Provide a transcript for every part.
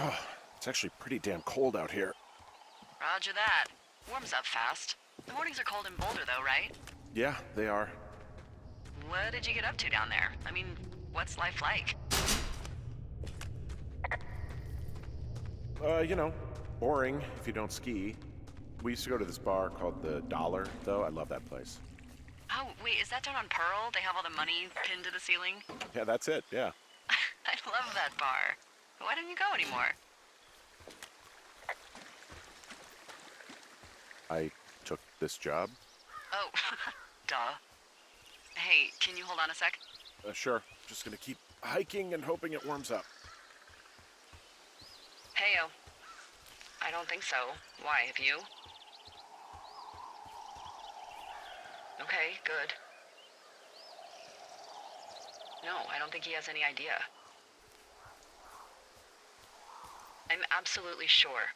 Oh, it's actually pretty damn cold out here. Roger that. Warms up fast. The mornings are cold in Boulder, though, right? Yeah, they are. What did you get up to down there? I mean, what's life like? Boring if you don't ski. We used to go to this bar called the Dollar, though. I love that place. Oh, wait, is that down on Pearl? They have all the money pinned to the ceiling? Yeah, that's it, yeah. I love that bar. Why don't you go anymore? I took this job. Oh, duh. Hey, can you hold on a sec? Sure. Just gonna keep hiking and hoping it warms up. Heyo. I don't think so. Why, have you? Okay, good. No, I don't think he has any idea. I'm absolutely sure.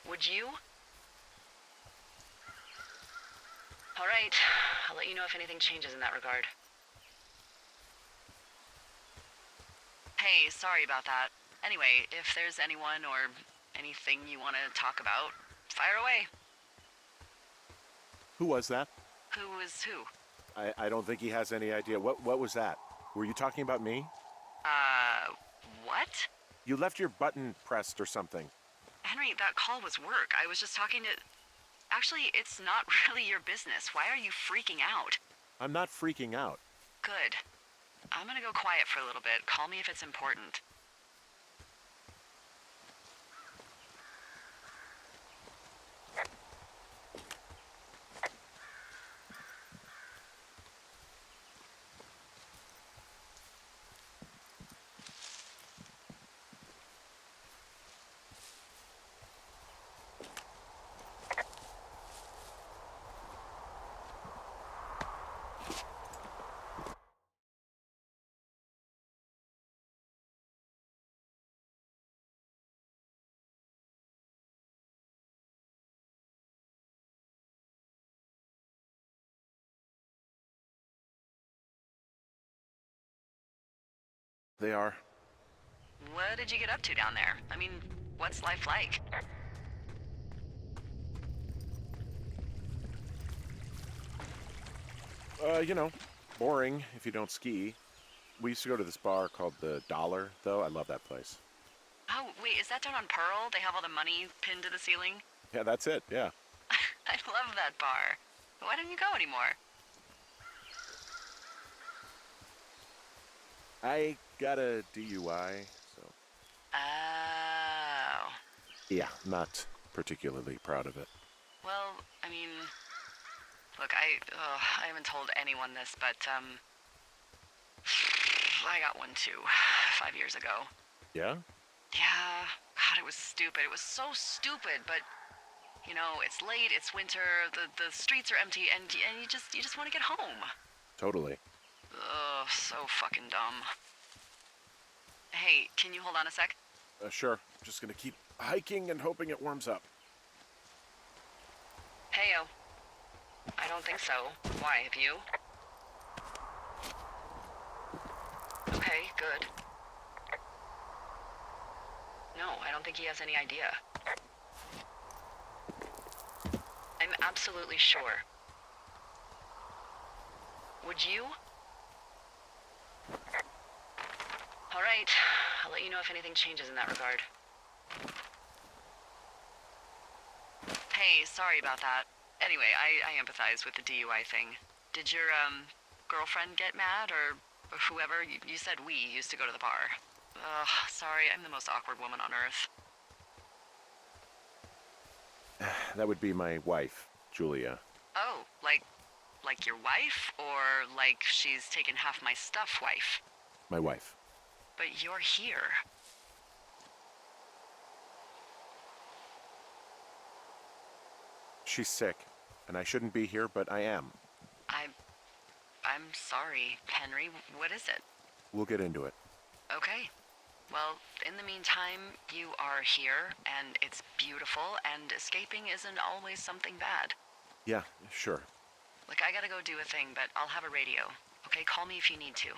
Would you? All right, I'll let you know if anything changes in that regard. Hey, sorry about that. Anyway, if there's anyone or anything you want to talk about, fire away. Who was that? Who is who? I don't think he has any idea. What was that? Were you talking about me? What? You left your button pressed or something. Henry, that call was work. I was just talking to... Actually, it's not really your business. Why are you freaking out? I'm not freaking out. Good. I'm gonna go quiet for a little bit. Call me if it's important. They are. What did you get up to down there? I mean, what's life like? Boring if you don't ski. We used to go to this bar called the Dollar, though. I love that place. Oh, wait, is that down on Pearl? They have all the money pinned to the ceiling? Yeah, that's it, yeah. I love that bar. Why don't you go anymore? I got a DUI, so... Oh. Yeah, not particularly proud of it. Well, I mean... Look, I haven't told anyone this, but, I got one too, 5 years ago. Yeah? Yeah, God, it was stupid. It was so stupid, but... You know, it's late, it's winter, the streets are empty, and you just want to get home. Totally. Ugh, so fucking dumb. Hey, can you hold on a sec? Sure. Just gonna keep hiking and hoping it warms up. Heyo. I don't think so. Why, have you? Okay, good. No, I don't think he has any idea. I'm absolutely sure. Would you? All right, I'll let you know if anything changes in that regard. Hey, sorry about that. Anyway, I empathize with the DUI thing. Did your, girlfriend get mad, or whoever? You said we used to go to the bar. Ugh, sorry, I'm the most awkward woman on earth. That would be my wife, Julia. Oh, like your wife? Or like she's taken half my stuff wife? My wife. But you're here. She's sick, and I shouldn't be here, but I am. I'm sorry, Henry. What is it? We'll get into it. Okay. Well, in the meantime, you are here, and it's beautiful, and escaping isn't always something bad. Yeah, sure. Look, I gotta go do a thing, but I'll have a radio. Okay, call me if you need to.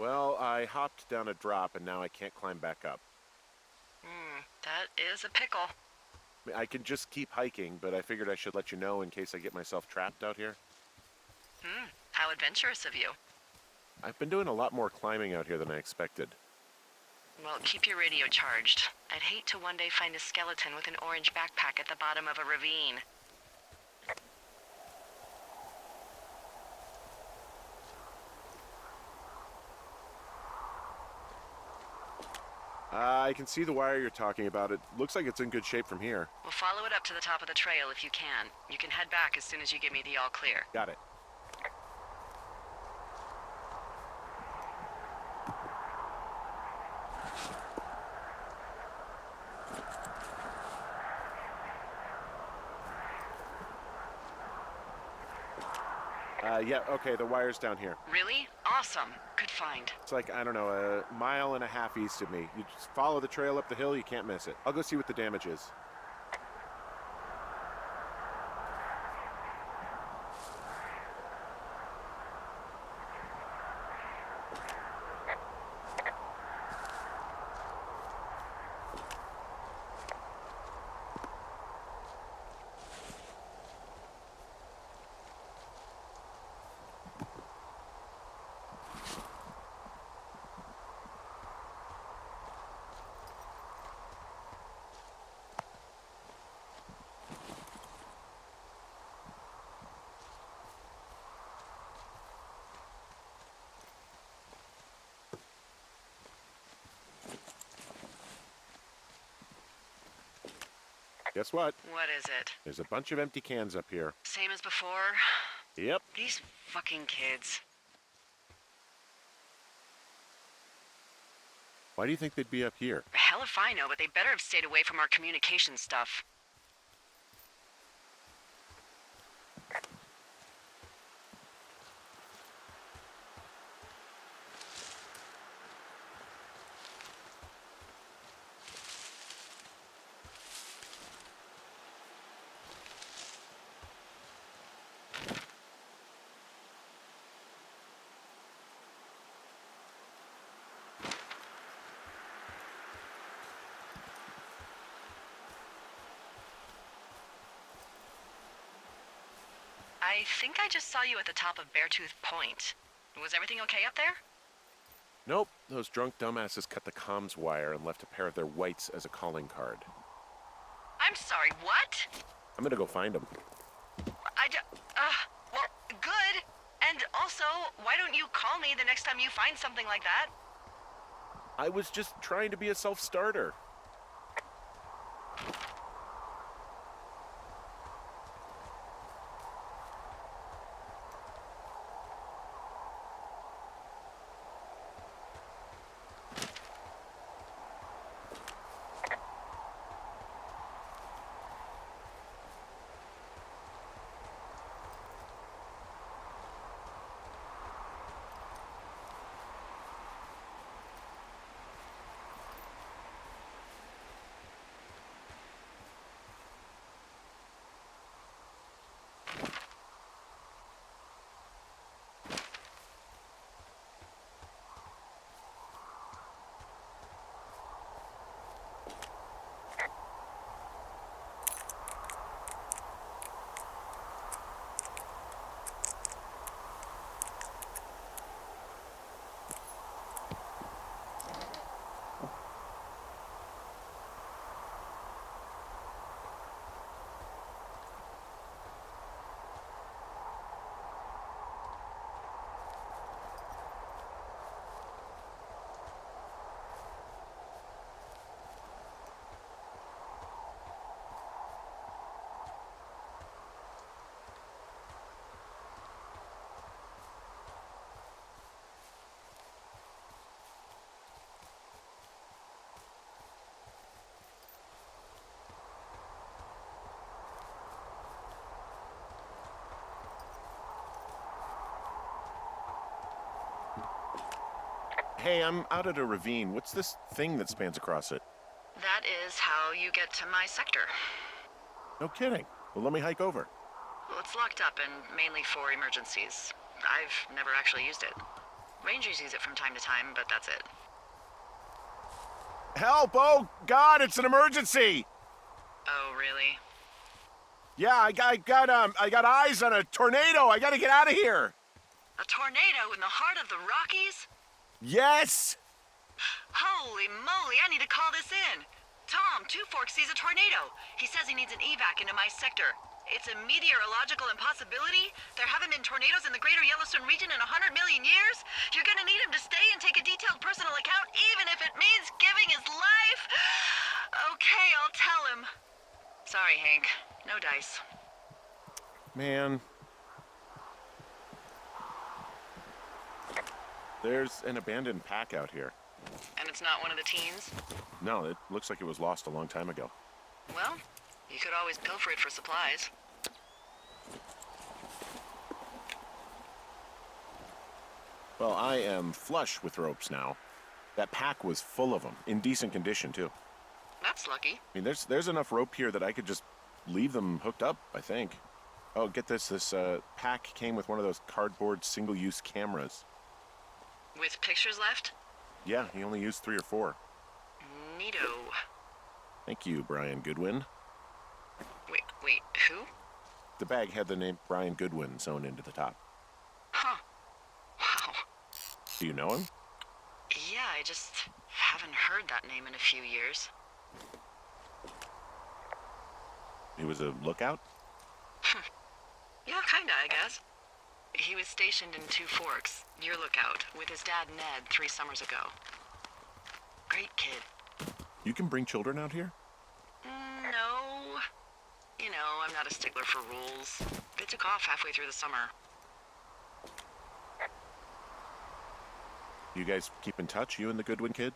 Well, I hopped down a drop and now I can't climb back up. That is a pickle. I mean, I can just keep hiking, but I figured I should let you know in case I get myself trapped out here. How adventurous of you. I've been doing a lot more climbing out here than I expected. Well, keep your radio charged. I'd hate to one day find a skeleton with an orange backpack at the bottom of a ravine. I can see the wire you're talking about. It looks like it's in good shape from here. We'll follow it up to the top of the trail if you can. You can head back as soon as you give me the all clear. Got it. Yeah, okay, the wire's down here. Really? Awesome. Good find. It's like, I don't know, a mile and a half east of me. You just follow the trail up the hill, you can't miss it. I'll go see what the damage is. Guess what? What is it? There's a bunch of empty cans up here. Same as before? Yep. These fucking kids. Why do you think they'd be up here? Hell if I know, but they better have stayed away from our communication stuff. I think I just saw you at the top of Beartooth Point. Was everything okay up there? Nope. Those drunk dumbasses cut the comms wire and left a pair of their whites as a calling card. I'm sorry, what? I'm gonna go find them. Well, good. And also, why don't you call me the next time you find something like that? I was just trying to be a self-starter. Hey, I'm out at a ravine. What's this thing that spans across it? That is how you get to my sector. No kidding. Well, let me hike over. Well, it's locked up and mainly for emergencies. I've never actually used it. Rangers use it from time to time, but that's it. Help! Oh, God, it's an emergency! Oh, really? Yeah, I got eyes on a tornado. I gotta get out of here. A tornado in the heart of the Rockies? Yes! Holy moly, I need to call this in. Tom, Two Forks sees a tornado. He says he needs an evac into my sector. It's a meteorological impossibility. There haven't been tornadoes in the greater Yellowstone region in 100 million years. You're gonna need him to stay and take a detailed personal account, even if it means giving his life. Okay, I'll tell him. Sorry, Hank. No dice. Man. There's an abandoned pack out here. And it's not one of the teens? No, it looks like it was lost a long time ago. Well, you could always pilfer it for supplies. Well, I am flush with ropes now. That pack was full of them, in decent condition, too. That's lucky. I mean, there's enough rope here that I could just leave them hooked up, I think. Oh, get this. This pack came with one of those cardboard single-use cameras. With pictures left? Yeah, he only used 3 or 4. Neato. Thank you, Brian Goodwin. Wait, who? The bag had the name Brian Goodwin sewn into the top. Huh. Wow. Do you know him? Yeah, I just haven't heard that name in a few years. He was a lookout? Yeah, kinda, I guess. He was stationed in Two Forks, your lookout, with his dad Ned 3 summers ago. Great kid. You can bring children out here? No. You know, I'm not a stickler for rules. They took off halfway through the summer. You guys keep in touch, you and the Goodwin kid?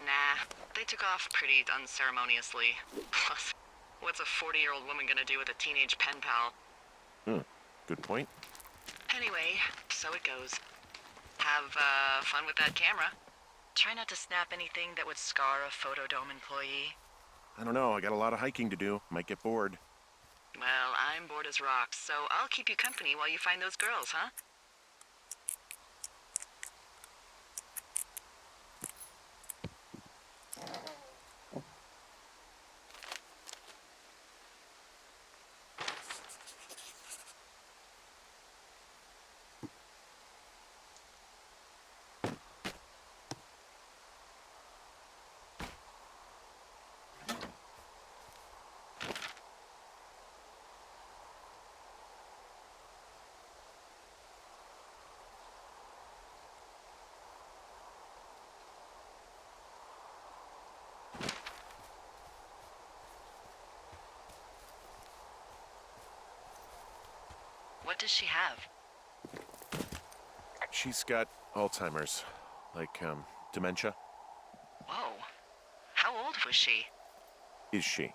Nah, they took off pretty unceremoniously. Plus, what's a 40-year-old woman gonna do with a teenage pen pal? Good point. Anyway, so it goes. Have fun with that camera. Try not to snap anything that would scar a Photodome employee. I don't know, I got a lot of hiking to do. Might get bored. Well, I'm bored as rocks, so I'll keep you company while you find those girls, huh? What does she have? She's got Alzheimer's. Like, dementia. Whoa. How old was she? Is she?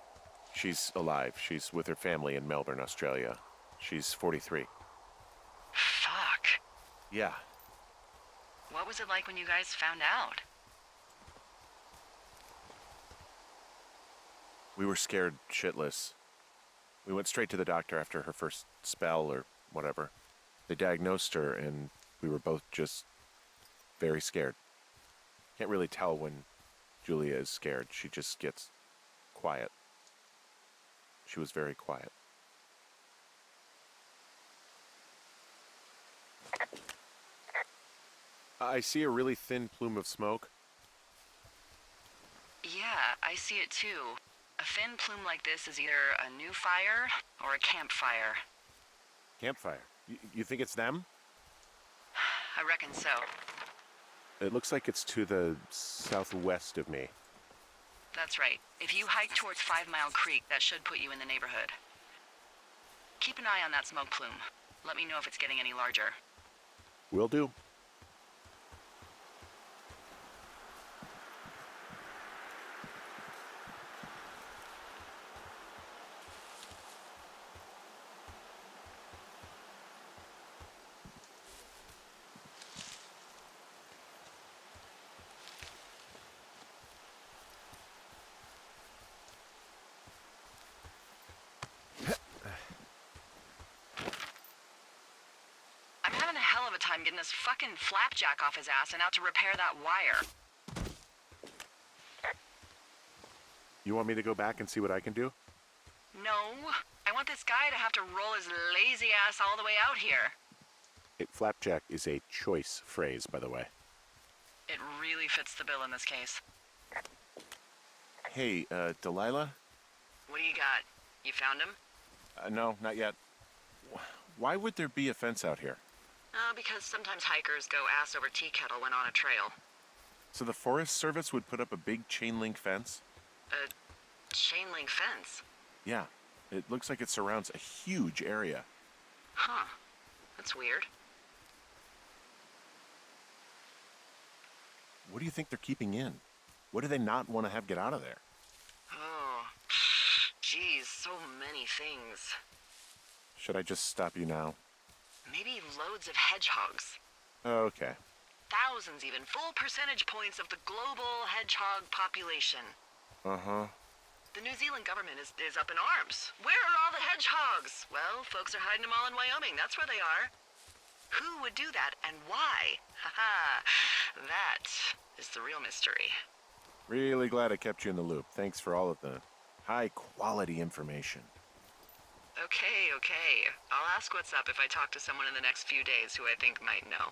She's alive. She's with her family in Melbourne, Australia. She's 43. Fuck. Yeah. What was it like when you guys found out? We were scared shitless. We went straight to the doctor after her first spell or whatever. They diagnosed her and we were both just very scared. Can't really tell when Julia is scared. She just gets quiet. She was very quiet. I see a really thin plume of smoke. Yeah, I see it too. A thin plume like this is either a new fire or a campfire. Campfire. You think it's them? I reckon so. It looks like it's to the southwest of me. That's right. If you hike towards 5 Mile Creek, that should put you in the neighborhood. Keep an eye on that smoke plume. Let me know if it's getting any larger. Will do. time getting this fucking flapjack off his ass and out to repair that wire. You want me to go back and see what I can do? No, I want this guy to have to roll his lazy ass all the way out here. Flapjack is a choice phrase, by the way. It really fits the bill in this case. Hey, Delilah? What do you got? You found him? No, not yet. Why would there be a fence out here? Because sometimes hikers go ass over tea kettle when on a trail. So the Forest Service would put up a big chain link fence? A chain link fence? Yeah. It looks like it surrounds a huge area. Huh. That's weird. What do you think they're keeping in? What do they not want to have get out of there? Oh, geez, so many things. Should I just stop you now? Maybe loads of hedgehogs. Okay. Thousands even, full percentage points of the global hedgehog population. Uh-huh. The New Zealand government is up in arms. Where are all the hedgehogs? Well, folks are hiding them all in Wyoming, that's where they are. Who would do that and why? Haha, that is the real mystery. Really glad I kept you in the loop. Thanks for all of the high-quality information. Okay. I'll ask what's up if I talk to someone in the next few days who I think might know.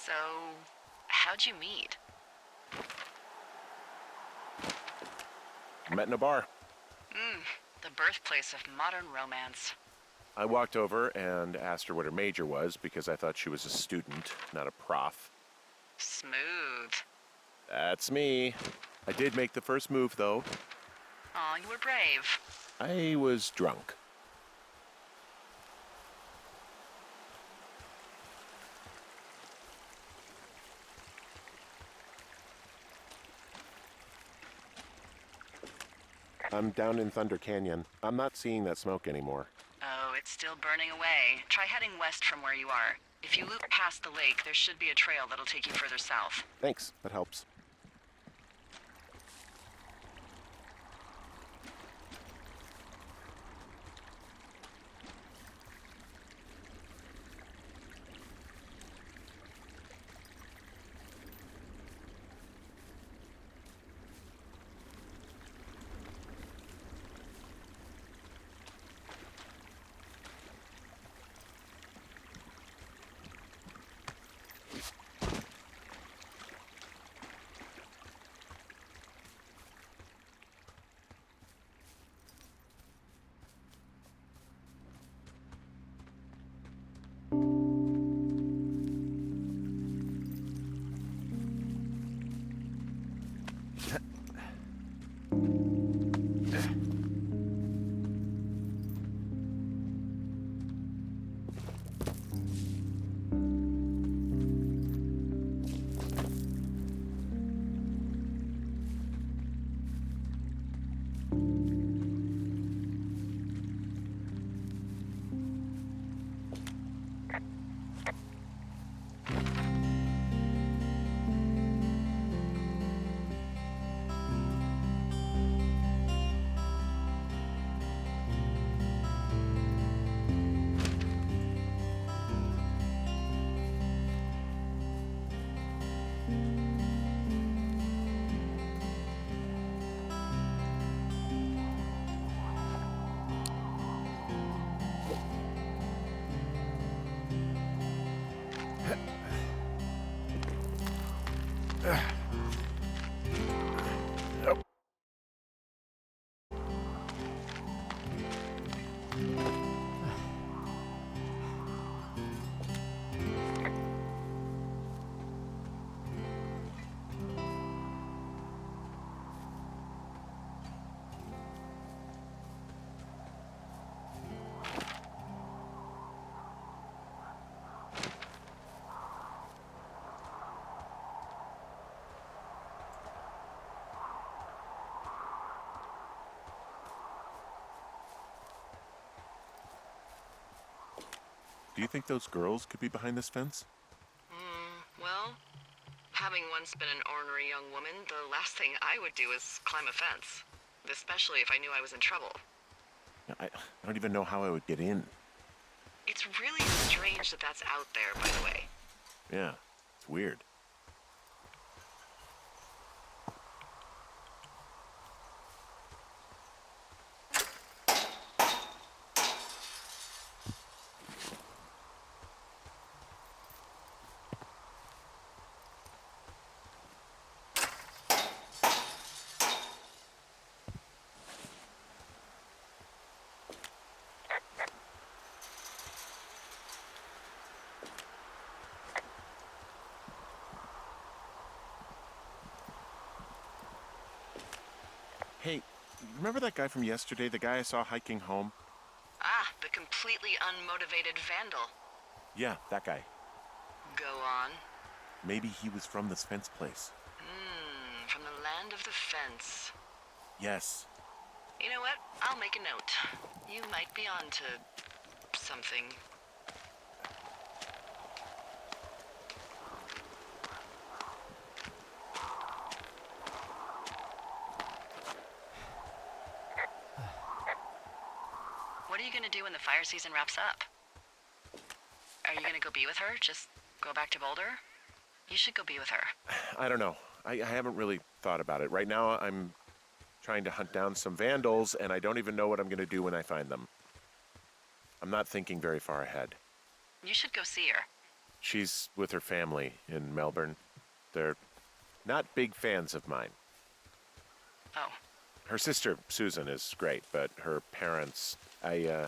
So, how'd you meet? Met in a bar. The birthplace of modern romance. I walked over and asked her what her major was because I thought she was a student, not a prof. Smooth. That's me. I did make the first move, though. Aw, you were brave. I was drunk. I'm down in Thunder Canyon. I'm not seeing that smoke anymore. Oh, it's still burning away. Try heading west from where you are. If you loop past the lake, there should be a trail that'll take you further south. Thanks, that helps. Do you think those girls could be behind this fence? Well, having once been an ornery young woman, the last thing I would do is climb a fence. Especially if I knew I was in trouble. I don't even know how I would get in. It's really strange that that's out there, by the way. Yeah, it's weird. Hey, remember that guy from yesterday, the guy I saw hiking home? Ah, the completely unmotivated vandal. Yeah, that guy. Go on. Maybe he was from this fence place. From the land of the fence. Yes. You know what? I'll make a note. You might be on to something. What are you gonna do when the fire season wraps up? Are you gonna go be with her? Just go back to Boulder? You should go be with her. I don't know. I haven't really thought about it. Right now, I'm trying to hunt down some vandals, and I don't even know what I'm going to do when I find them. I'm not thinking very far ahead. You should go see her. She's with her family in Melbourne. They're not big fans of mine. Oh. Her sister, Susan, is great, but her parents, I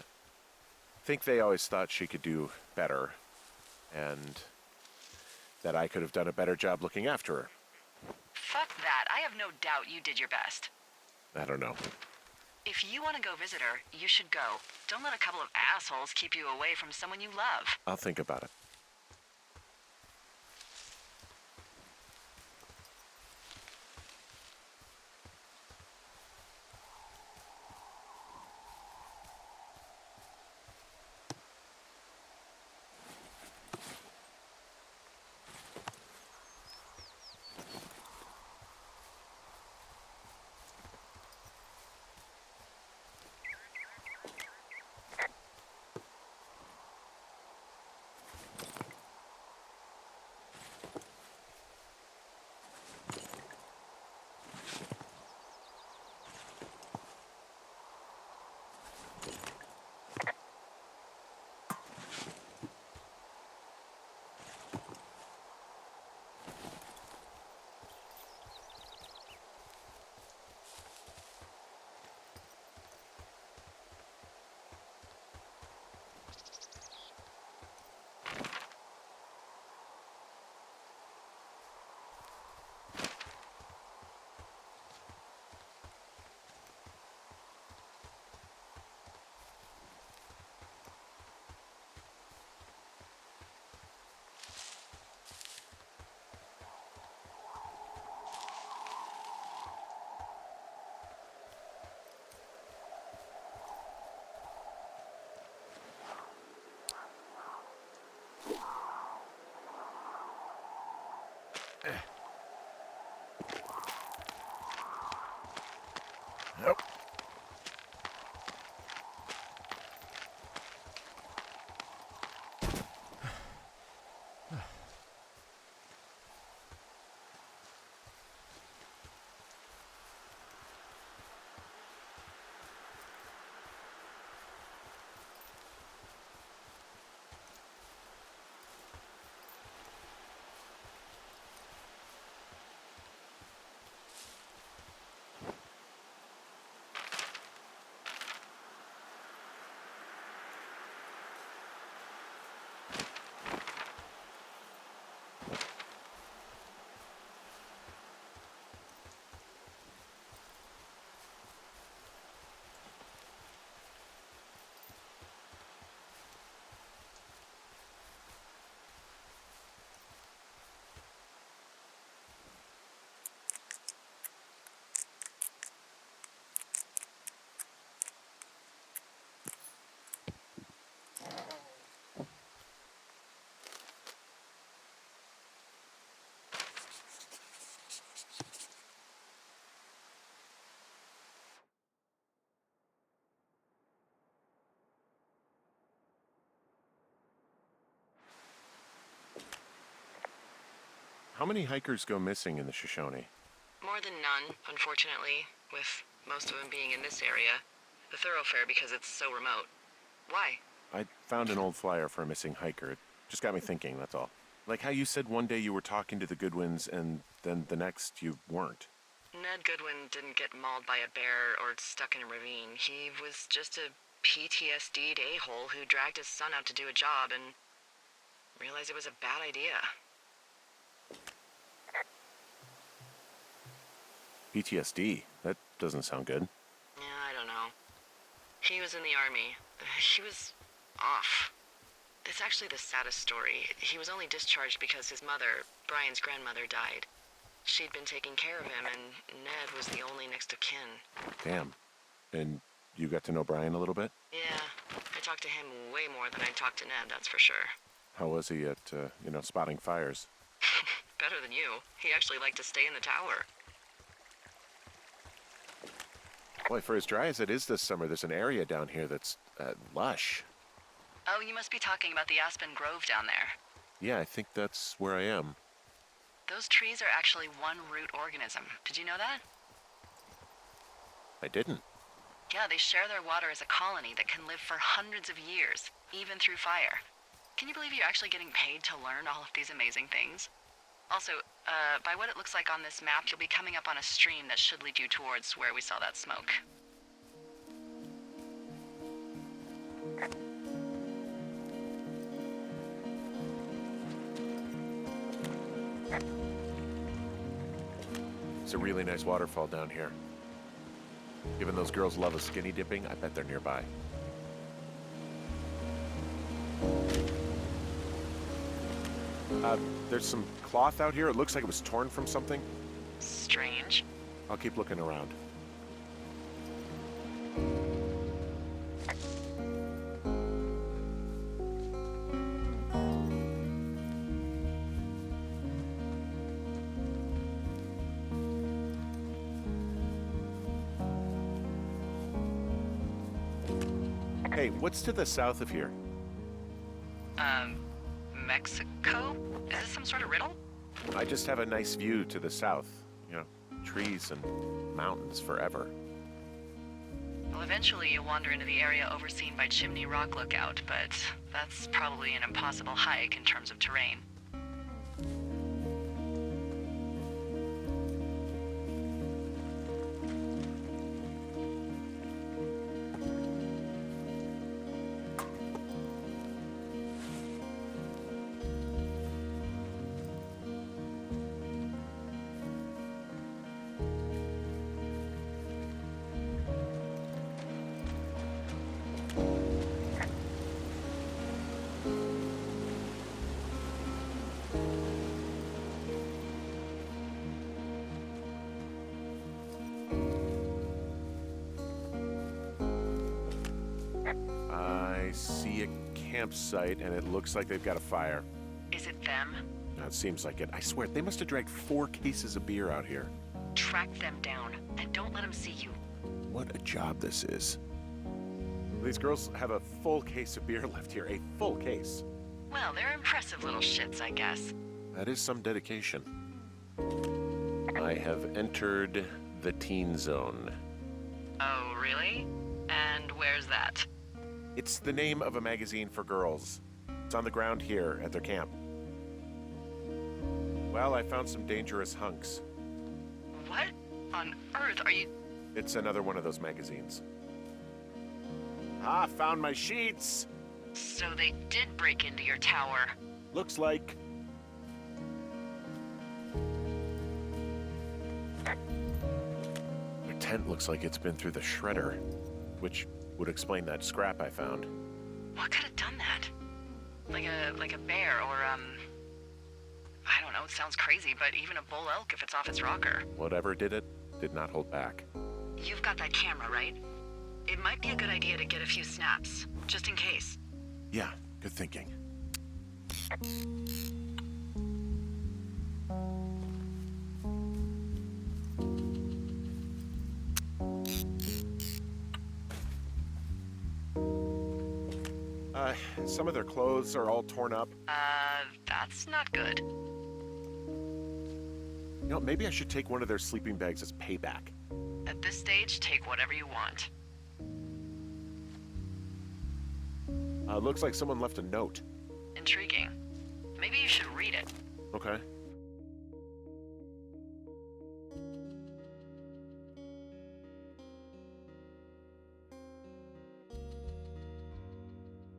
think they always thought she could do better, and that I could have done a better job looking after her. Fuck that. I have no doubt you did your best. I don't know. If you want to go visit her, you should go. Don't let a couple of assholes keep you away from someone you love. I'll think about it. Nope. How many hikers go missing in the Shoshone? More than none, unfortunately, with most of them being in this area. The thoroughfare because it's so remote. Why? I found an old flyer for a missing hiker. It just got me thinking, that's all. Like how you said one day you were talking to the Goodwins and then the next you weren't. Ned Goodwin didn't get mauled by a bear or stuck in a ravine. He was just a PTSD'd a-hole who dragged his son out to do a job and realized it was a bad idea. PTSD? That doesn't sound good. Yeah, I don't know. He was in the army. He was off. It's actually the saddest story. He was only discharged because his mother, Brian's grandmother, died. She'd been taking care of him, and Ned was the only next of kin. Damn. And you got to know Brian a little bit? Yeah, I talked to him way more than I talked to Ned, that's for sure. How was he at, spotting fires? Better than you. He actually liked to stay in the tower. Boy, for as dry as it is this summer, there's an area down here that's lush. Oh, you must be talking about the Aspen Grove down there. Yeah, I think that's where I am. Those trees are actually one root organism. Did you know that? I didn't. Yeah, they share their water as a colony that can live for hundreds of years, even through fire. Can you believe you're actually getting paid to learn all of these amazing things? Also, by what it looks like on this map, you'll be coming up on a stream that should lead you towards where we saw that smoke. It's a really nice waterfall down here. Given those girls love a skinny dipping, I bet they're nearby. There's some cloth out here. It looks like it was torn from something. Strange. I'll keep looking around. Hey, what's to the south of here? Mexico? Is this some sort of riddle? I just have a nice view to the south. Trees and mountains forever. Well, eventually you'll wander into the area overseen by Chimney Rock Lookout, but that's probably an impossible hike in terms of terrain. I see a campsite, and it looks like they've got a fire. Is it them? Now, it seems like it. I swear, they must have dragged 4 cases of beer out here. Track them down, and don't let them see you. What a job this is. These girls have a full case of beer left here. A full case. Well, they're impressive little shits, I guess. That is some dedication. I have entered the teen zone. Oh, really? And where's that? It's the name of a magazine for girls. It's on the ground here at their camp. Well, I found some dangerous hunks. What on earth are you... It's another one of those magazines. Ah, found my sheets! So they did break into your tower. Looks like. Their tent looks like it's been through the shredder, which would explain that scrap I found. What could have done that? Like a bear or, I don't know, it sounds crazy, but even a bull elk if it's off its rocker. Whatever did it, did not hold back. You've got that camera, right? It might be a good idea to get a few snaps, just in case. Yeah, good thinking. Some of their clothes are all torn up. That's not good. You know, maybe I should take one of their sleeping bags as payback. At this stage, take whatever you want. Looks like someone left a note. Intriguing. Maybe you should read it. Okay.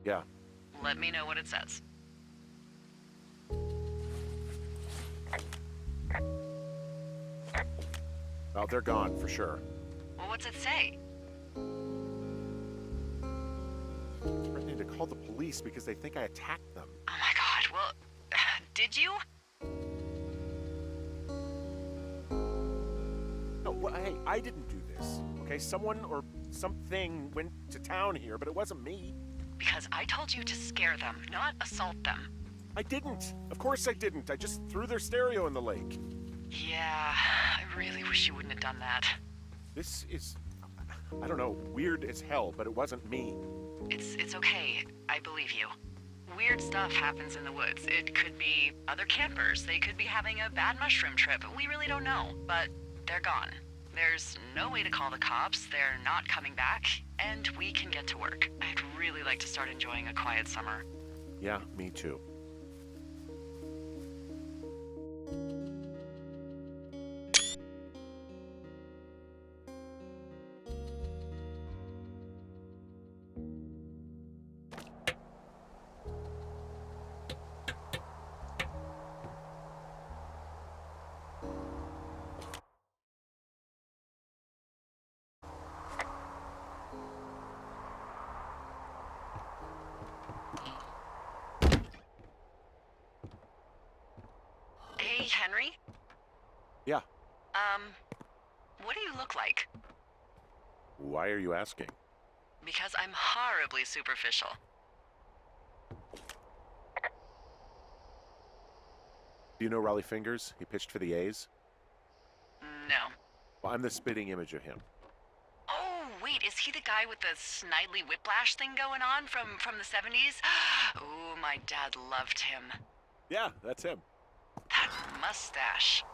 Yeah. Let me know what it says. Well, they're gone for sure. Well, what's it say? Threatening to call the police because they think I attacked them. Oh my god, well, did you? No, well, hey, I didn't do this. Okay, someone or something went to town here, but it wasn't me. Because I told you to scare them, not assault them. I didn't. Of course I didn't. I just threw their stereo in the lake. Yeah, I really wish you wouldn't have done that. This is, I don't know, weird as hell, but it wasn't me. It's okay. I believe you. Weird stuff happens in the woods. It could be other campers. They could be having a bad mushroom trip. We really don't know, but they're gone. There's no way to call the cops. They're not coming back, and we can get to work. I'd really like to start enjoying a quiet summer. Yeah, me too. Hey, Henry? Yeah. What do you look like? Why are you asking? Because I'm horribly superficial. Do you know Raleigh Fingers? He pitched for the A's. No. Well, I'm the spitting image of him. Oh, wait, is he the guy with the snidely whiplash thing going on from the 70s? Oh, my dad loved him. Yeah, that's him. That mustache.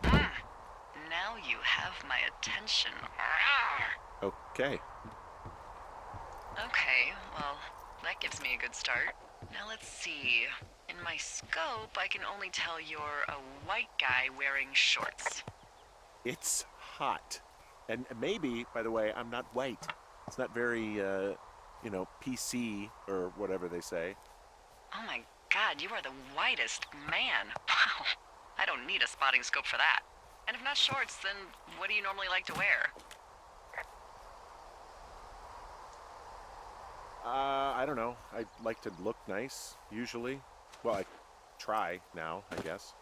Now you have my attention. Okay. Okay, well, that gives me a good start. Now let's see. In my scope, I can only tell you're a white guy wearing shorts. It's hot. And maybe, by the way, I'm not white. It's not very, PC or whatever they say. Oh my god, you are the whitest man. Wow. I don't need a spotting scope for that. And if not shorts, then what do you normally like to wear? I don't know. I like to look nice, usually. Well, I try now, I guess.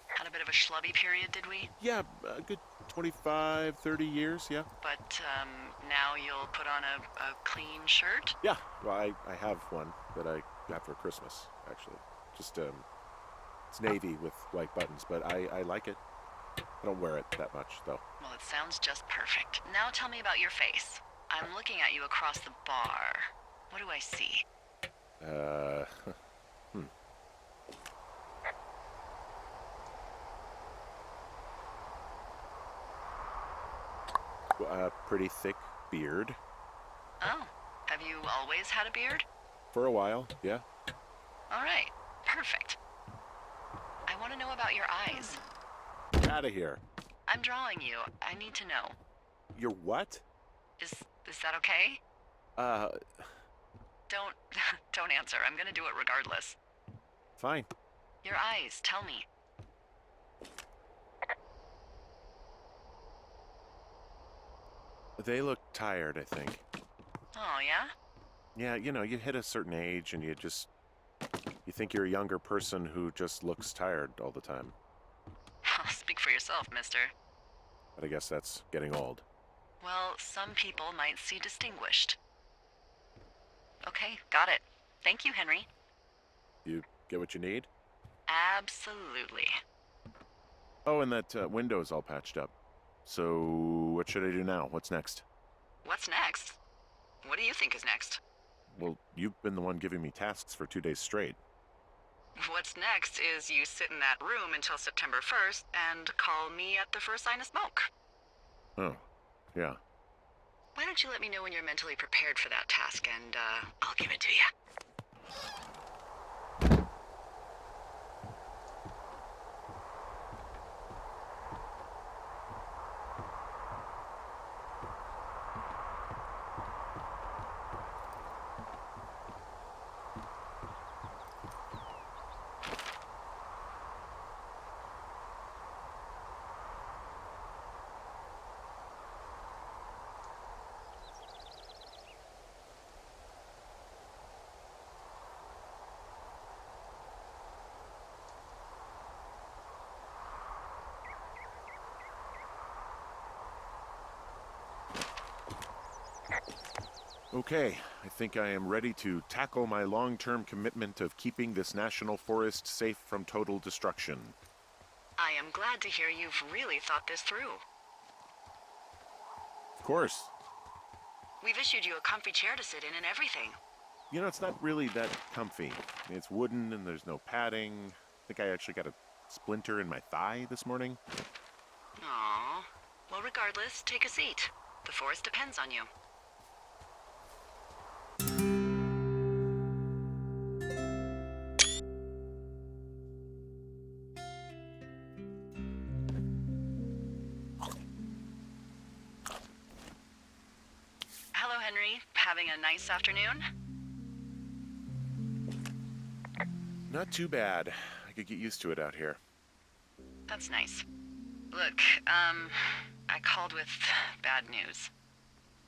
Had a bit of a schlubby period, did we? Yeah, a good 25, 30 years, yeah. But, now you'll put on a clean shirt? Yeah, well, I have one that I got for Christmas, actually. Just, it's navy with white buttons, but I like it. I don't wear it that much, though. Well, it sounds just perfect. Now tell me about your face. I'm looking at you across the bar. What do I see? A pretty thick beard. Oh, have you always had a beard? For a while, yeah. All right, perfect. I want to know about your eyes. Get out of here. I'm drawing you. I need to know. You're what? Is that okay? Don't don't answer. I'm gonna do it regardless. Fine. Your eyes, tell me. They look tired, I think. Oh, yeah? Yeah, you hit a certain age and you think you're a younger person who just looks tired all the time. Speak for yourself, mister. But I guess that's getting old. Well, some people might see distinguished. Okay, got it. Thank you, Henry. You get what you need? Absolutely. Oh, and that window's all patched up. So, what should I do now? What's next? What's next? What do you think is next? Well, you've been the one giving me tasks for 2 days straight. What's next is you sit in that room until September 1st and call me at the first sign of smoke. Oh, yeah. Why don't you let me know when you're mentally prepared for that task, and I'll give it to you. Okay, I think I am ready to tackle my long-term commitment of keeping this national forest safe from total destruction. I am glad to hear you've really thought this through. Of course. We've issued you a comfy chair to sit in and everything. You know, it's not really that comfy. It's wooden and there's no padding. I think I actually got a splinter in my thigh this morning. Aww. Well, regardless, take a seat. The forest depends on you. Hello, Henry. Having a nice afternoon? Not too bad. I could get used to it out here. That's nice. Look, I called with bad news.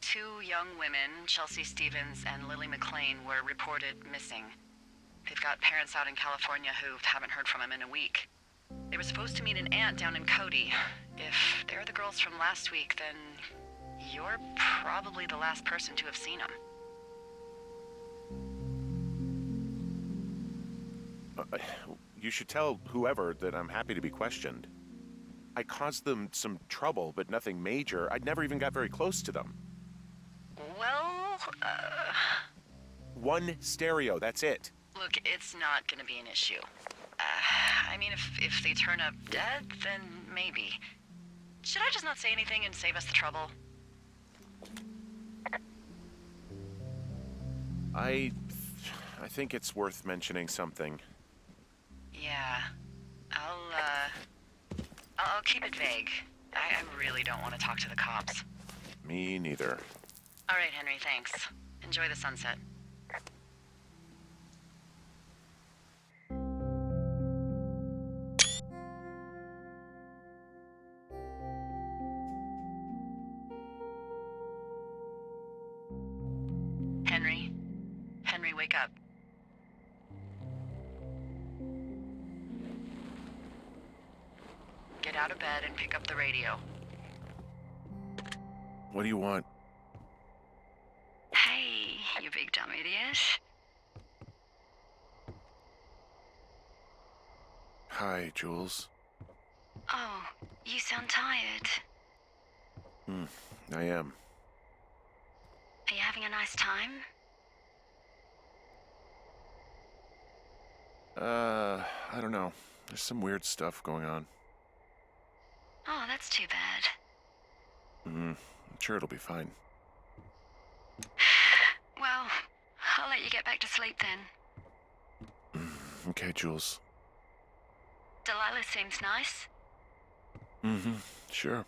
2 young women, Chelsea Stevens and Lily McLean, were reported missing. They've got parents out in California who haven't heard from them in a week. They were supposed to meet an aunt down in Cody. If they're the girls from last week, then you're probably the last person to have seen them. You should tell whoever that I'm happy to be questioned. I caused them some trouble, but nothing major. I'd never even got very close to them. Well, One stereo, that's it. look, it's not gonna be an issue. I mean, if they turn up dead, then maybe. Should I just not say anything and save us the trouble? I think it's worth mentioning something. Yeah. I'll keep it vague. I really don't want to talk to the cops. Me neither. All right, Henry, thanks. Enjoy the sunset. Henry? Henry, wake up. Get out of bed and pick up the radio. What do you want? Hey, you big dumb idiot. Hi, Jules. Oh, you sound tired. I am. Are you having a nice time? I don't know. There's some weird stuff going on. Oh, that's too bad. I'm sure it'll be fine. Well, I'll let you get back to sleep then. Okay, Jules. Delilah seems nice. Sure.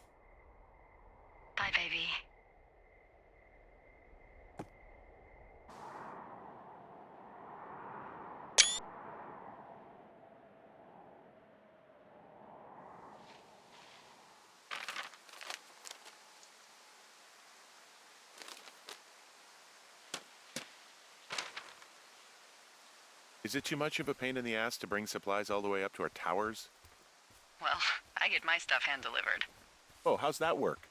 Bye, baby. Is it too much of a pain in the ass to bring supplies all the way up to our towers? Well, I get my stuff hand-delivered. Oh, how's that work?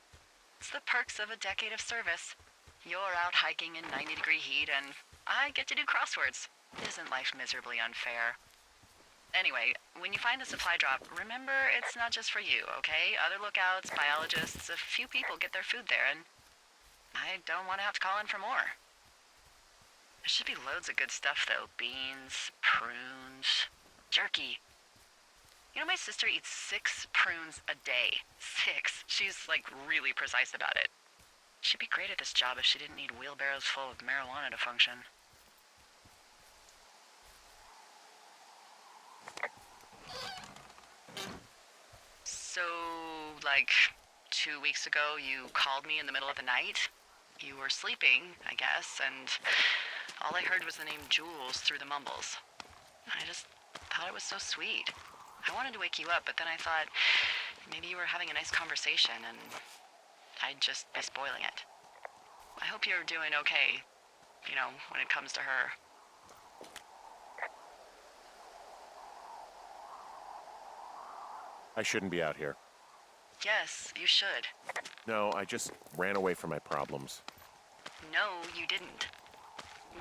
It's the perks of a decade of service. You're out hiking in 90-degree heat, and I get to do crosswords. Isn't life miserably unfair? Anyway, when you find a supply drop, remember it's not just for you, okay? Other lookouts, biologists, a few people get their food there, and I don't want to have to call in for more. There should be loads of good stuff, though. Beans, prunes. Jerky. You know, my sister eats 6 prunes a day. 6. She's, like, really precise about it. She'd be great at this job if she didn't need wheelbarrows full of marijuana to function. So, like, 2 weeks ago, you called me in the middle of the night? You were sleeping, I guess, and all I heard was the name Jules through the mumbles. I just thought it was so sweet. I wanted to wake you up, but then I thought maybe you were having a nice conversation and I'd just be spoiling it. I hope you're doing okay, you know, when it comes to her. I shouldn't be out here. Yes, you should. No, I just ran away from my problems. No, you didn't.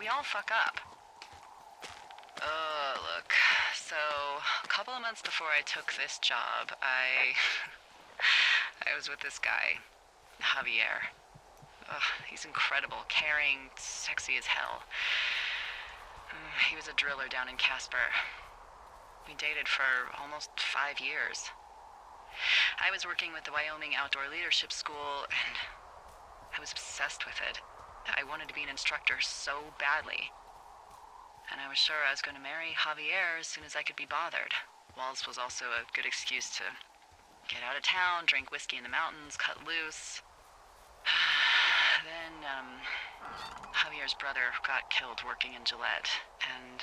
We all fuck up. Look. So, a couple of months before I took this job, I was with this guy, Javier. He's incredible, caring, sexy as hell. He was a driller down in Casper. We dated for almost 5 years. I was working with the Wyoming Outdoor Leadership School, and I was obsessed with it. I wanted to be an instructor so badly. And I was sure I was going to marry Javier as soon as I could be bothered. Walls was also a good excuse to get out of town, drink whiskey in the mountains, cut loose. Then, Javier's brother got killed working in Gillette, and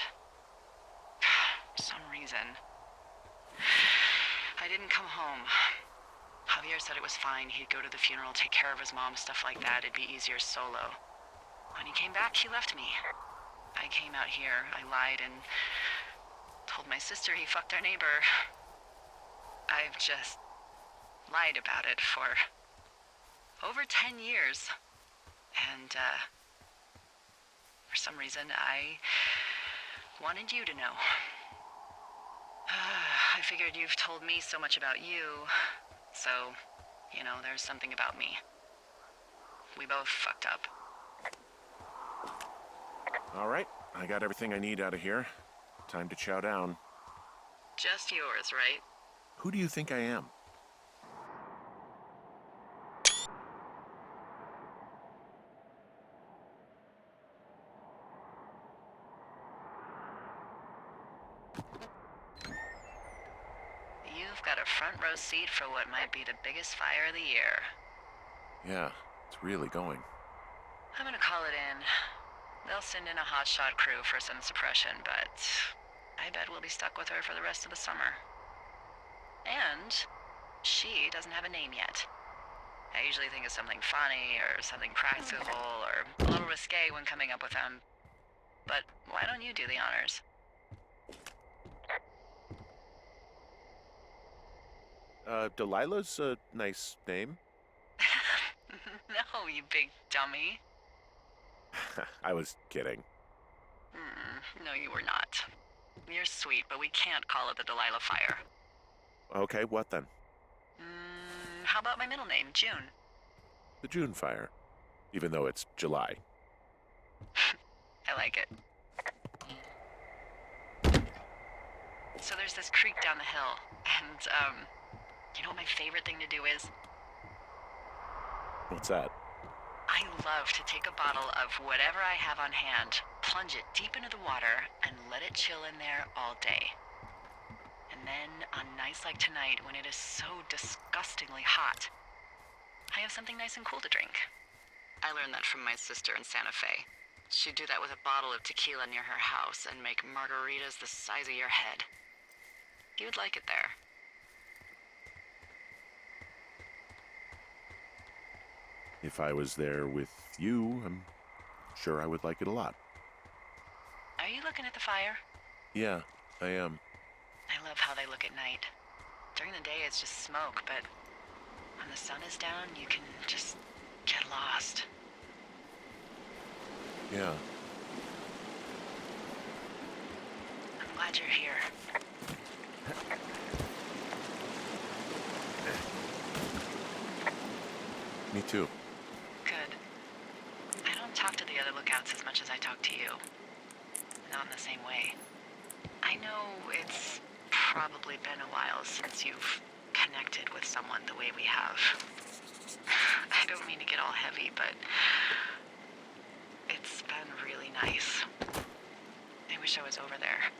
for some reason, I didn't come home. Javier said it was fine. He'd go to the funeral, take care of his mom, stuff like that. It'd be easier solo. When he came back, he left me. I came out here, I lied, and told my sister he fucked our neighbor. I've just lied about it for over 10 years. And, for some reason, I wanted you to know. I figured you've told me so much about you, so, you know, there's something about me. We both fucked up. All right, I got everything I need out of here. Time to chow down. Just yours, right? Who do you think I am? You've got a front row seat for what might be the biggest fire of the year. Yeah, it's really going. I'm gonna call it in. They'll send in a hotshot crew for some suppression, but I bet we'll be stuck with her for the rest of the summer. And she doesn't have a name yet. I usually think of something funny or something practical or a little risque when coming up with them. But why don't you do the honors? Delilah's a nice name. No, you big dummy. I was kidding. No, you were not. You're sweet, but we can't call it the Delilah Fire. Okay, what then? How about my middle name, June? The June fire. Even though it's July. I like it. So there's this creek down the hill, and, you know what my favorite thing to do is? What's that? I love to take a bottle of whatever I have on hand, plunge it deep into the water, and let it chill in there all day. And then, on nights like tonight, when it is so disgustingly hot, I have something nice and cool to drink. I learned that from my sister in Santa Fe. She'd do that with a bottle of tequila near her house and make margaritas the size of your head. You'd like it there. If I was there with you, I'm sure I would like it a lot. Are you looking at the fire? Yeah, I am. I love how they look at night. During the day, it's just smoke, but when the sun is down, you can just get lost. Yeah. I'm glad you're here. Me too. Good. I don't talk to the other lookouts as much as I talk to you. Not in the same way. I I know it's probably been a while since you've connected with someone the way we have. I don't mean to get all heavy, but it's been really nice. I wish I was over there.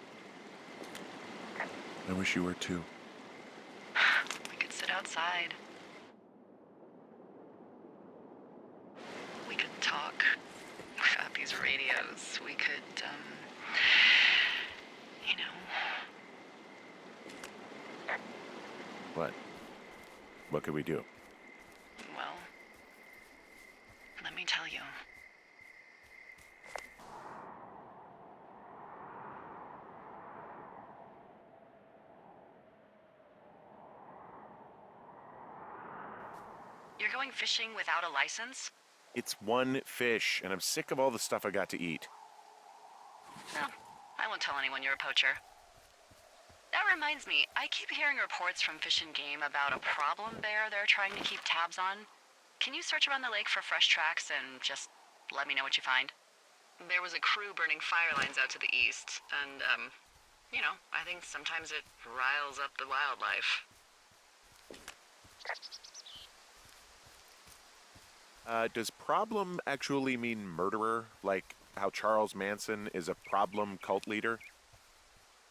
I wish you were too. We could sit outside. We could talk without these radios. We could, you know. What? What could we do? Well, let me tell you. You're going fishing without a license? It's one fish, and I'm sick of all the stuff I got to eat. No, I won't tell anyone you're a poacher. That reminds me, I keep hearing reports from Fish and Game about a problem bear they're trying to keep tabs on. Can you search around the lake for fresh tracks and just let me know what you find? There was a crew burning fire lines out to the east, and, you know, I think sometimes it riles up the wildlife. Does problem actually mean murderer? Like how Charles Manson is a problem cult leader?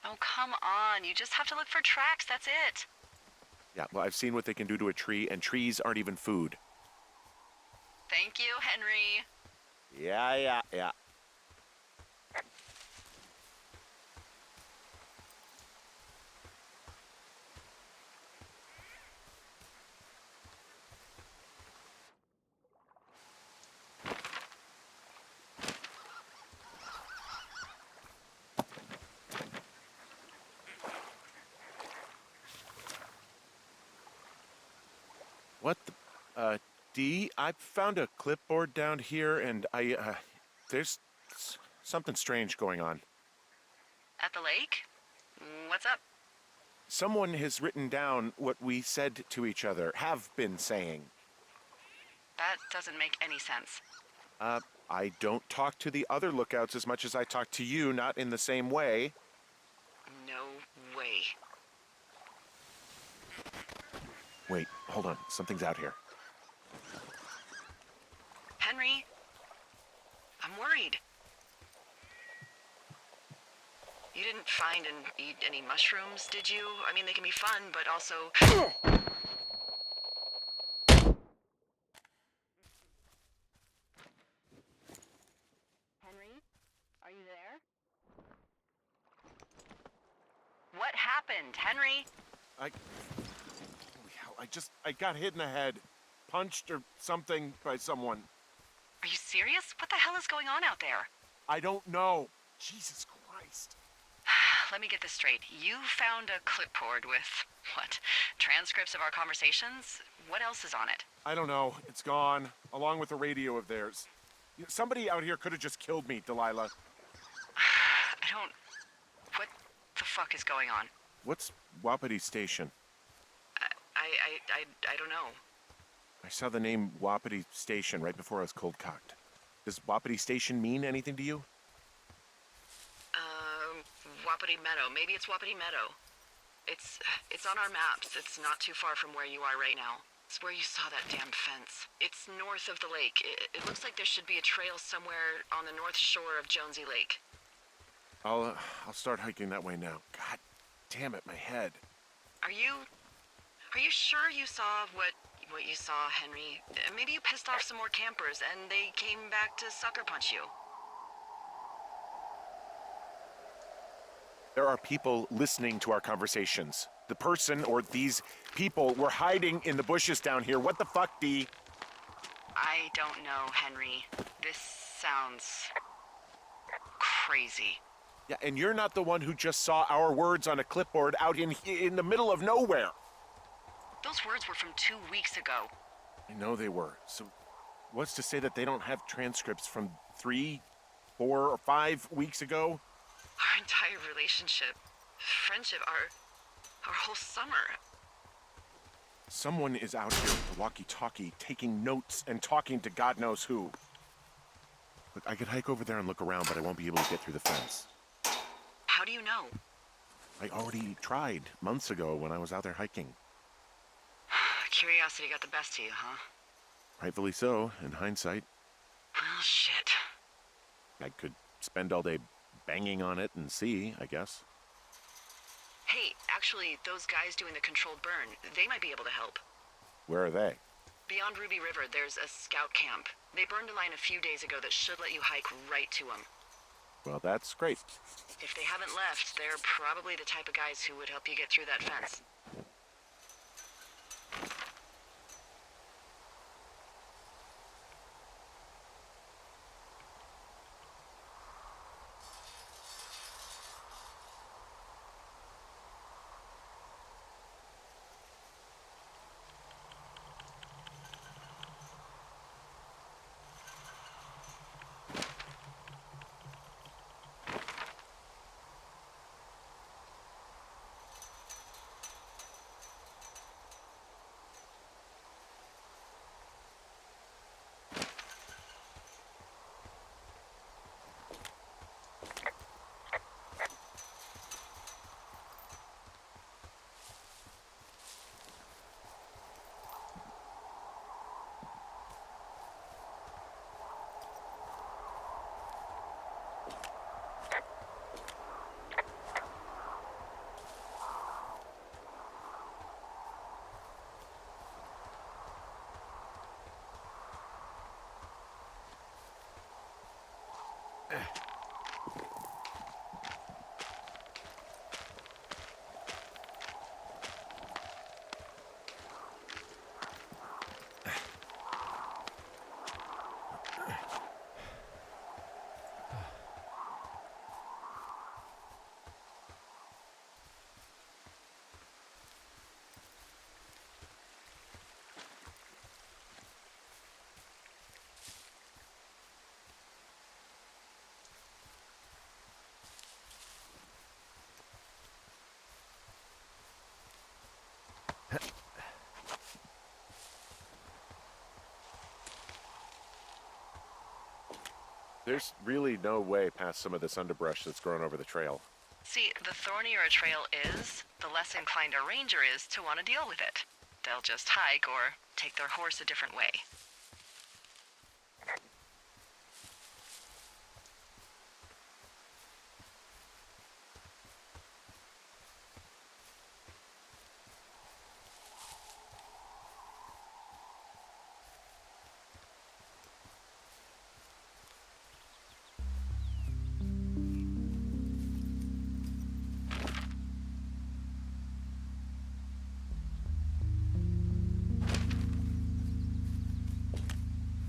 Oh, come on. You just have to look for tracks, that's it. Yeah, well, I've seen what they can do to a tree, and trees aren't even food. Thank you, Henry. Yeah. What the, D, I found a clipboard down here, and there's something strange going on. At the lake? What's up? Someone has written down what we said to each other, have been saying. That doesn't make any sense. I don't talk to the other lookouts as much as I talk to you, not in the same way. No way. Wait, hold on, something's out here. Henry? I'm worried. You didn't find and eat any mushrooms, did you? I mean, they can be fun, but also... Henry? Are you there? What happened, Henry? Holy hell, I got hit in the head. Punched or something by someone. Are you serious? What the hell is going on out there? I don't know. Jesus Christ. Let me get this straight. You found a clipboard with, what, transcripts of our conversations? What else is on it? I don't know. It's gone, along with a radio of theirs. Somebody out here could have just killed me, Delilah. What the fuck is going on? What's Wapiti Station? I don't know. I saw the name Wapiti Station right before I was cold-cocked. Does Wapiti Station mean anything to you? Wapiti Meadow. Maybe it's Wapiti Meadow. It's on our maps. It's not too far from where you are right now. It's where you saw that damn fence. It's north of the lake. It looks like there should be a trail somewhere on the north shore of Jonesy Lake. I'll start hiking that way now. God damn it, my head. Are you sure you saw what you saw, Henry? Maybe you pissed off some more campers and they came back to sucker punch you. There are people listening to our conversations. The person or these people were hiding in the bushes down here. What the fuck, D? I don't know, Henry. This sounds crazy. Yeah, and you're not the one who just saw our words on a clipboard out in the middle of nowhere. Those words were from 2 weeks ago. I know they were. So what's to say that they don't have transcripts from 3, 4, or 5 weeks ago? Our entire relationship, friendship, our whole summer. Someone is out here with the walkie-talkie, taking notes and talking to God knows who. Look, I could hike over there and look around, but I won't be able to get through the fence. How do you know? I already tried months ago when I was out there hiking. Curiosity got the best of you, huh? Rightfully so, in hindsight. Well, shit. I could spend all day banging on it and see, I guess. Hey, actually, those guys doing the controlled burn, they might be able to help. Where are they? Beyond Ruby River, there's a scout camp. They burned a line a few days ago that should let you hike right to them. Well, that's great. If they haven't left, they're probably the type of guys who would help you get through that fence. There's really no way past some of this underbrush that's grown over the trail. See, the thornier a trail is, the less inclined a ranger is to want to deal with it. They'll just hike or take their horse a different way.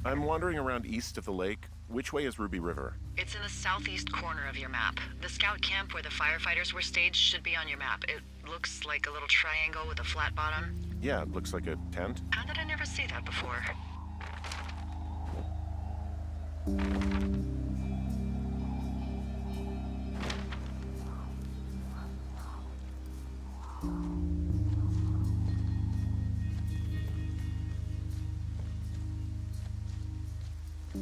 I'm wandering around east of the lake. Which way is Ruby River? It's in the southeast corner of your map. The scout camp where the firefighters were staged should be on your map. It looks like a little triangle with a flat bottom. Yeah, it looks like a tent. How did I never see that before?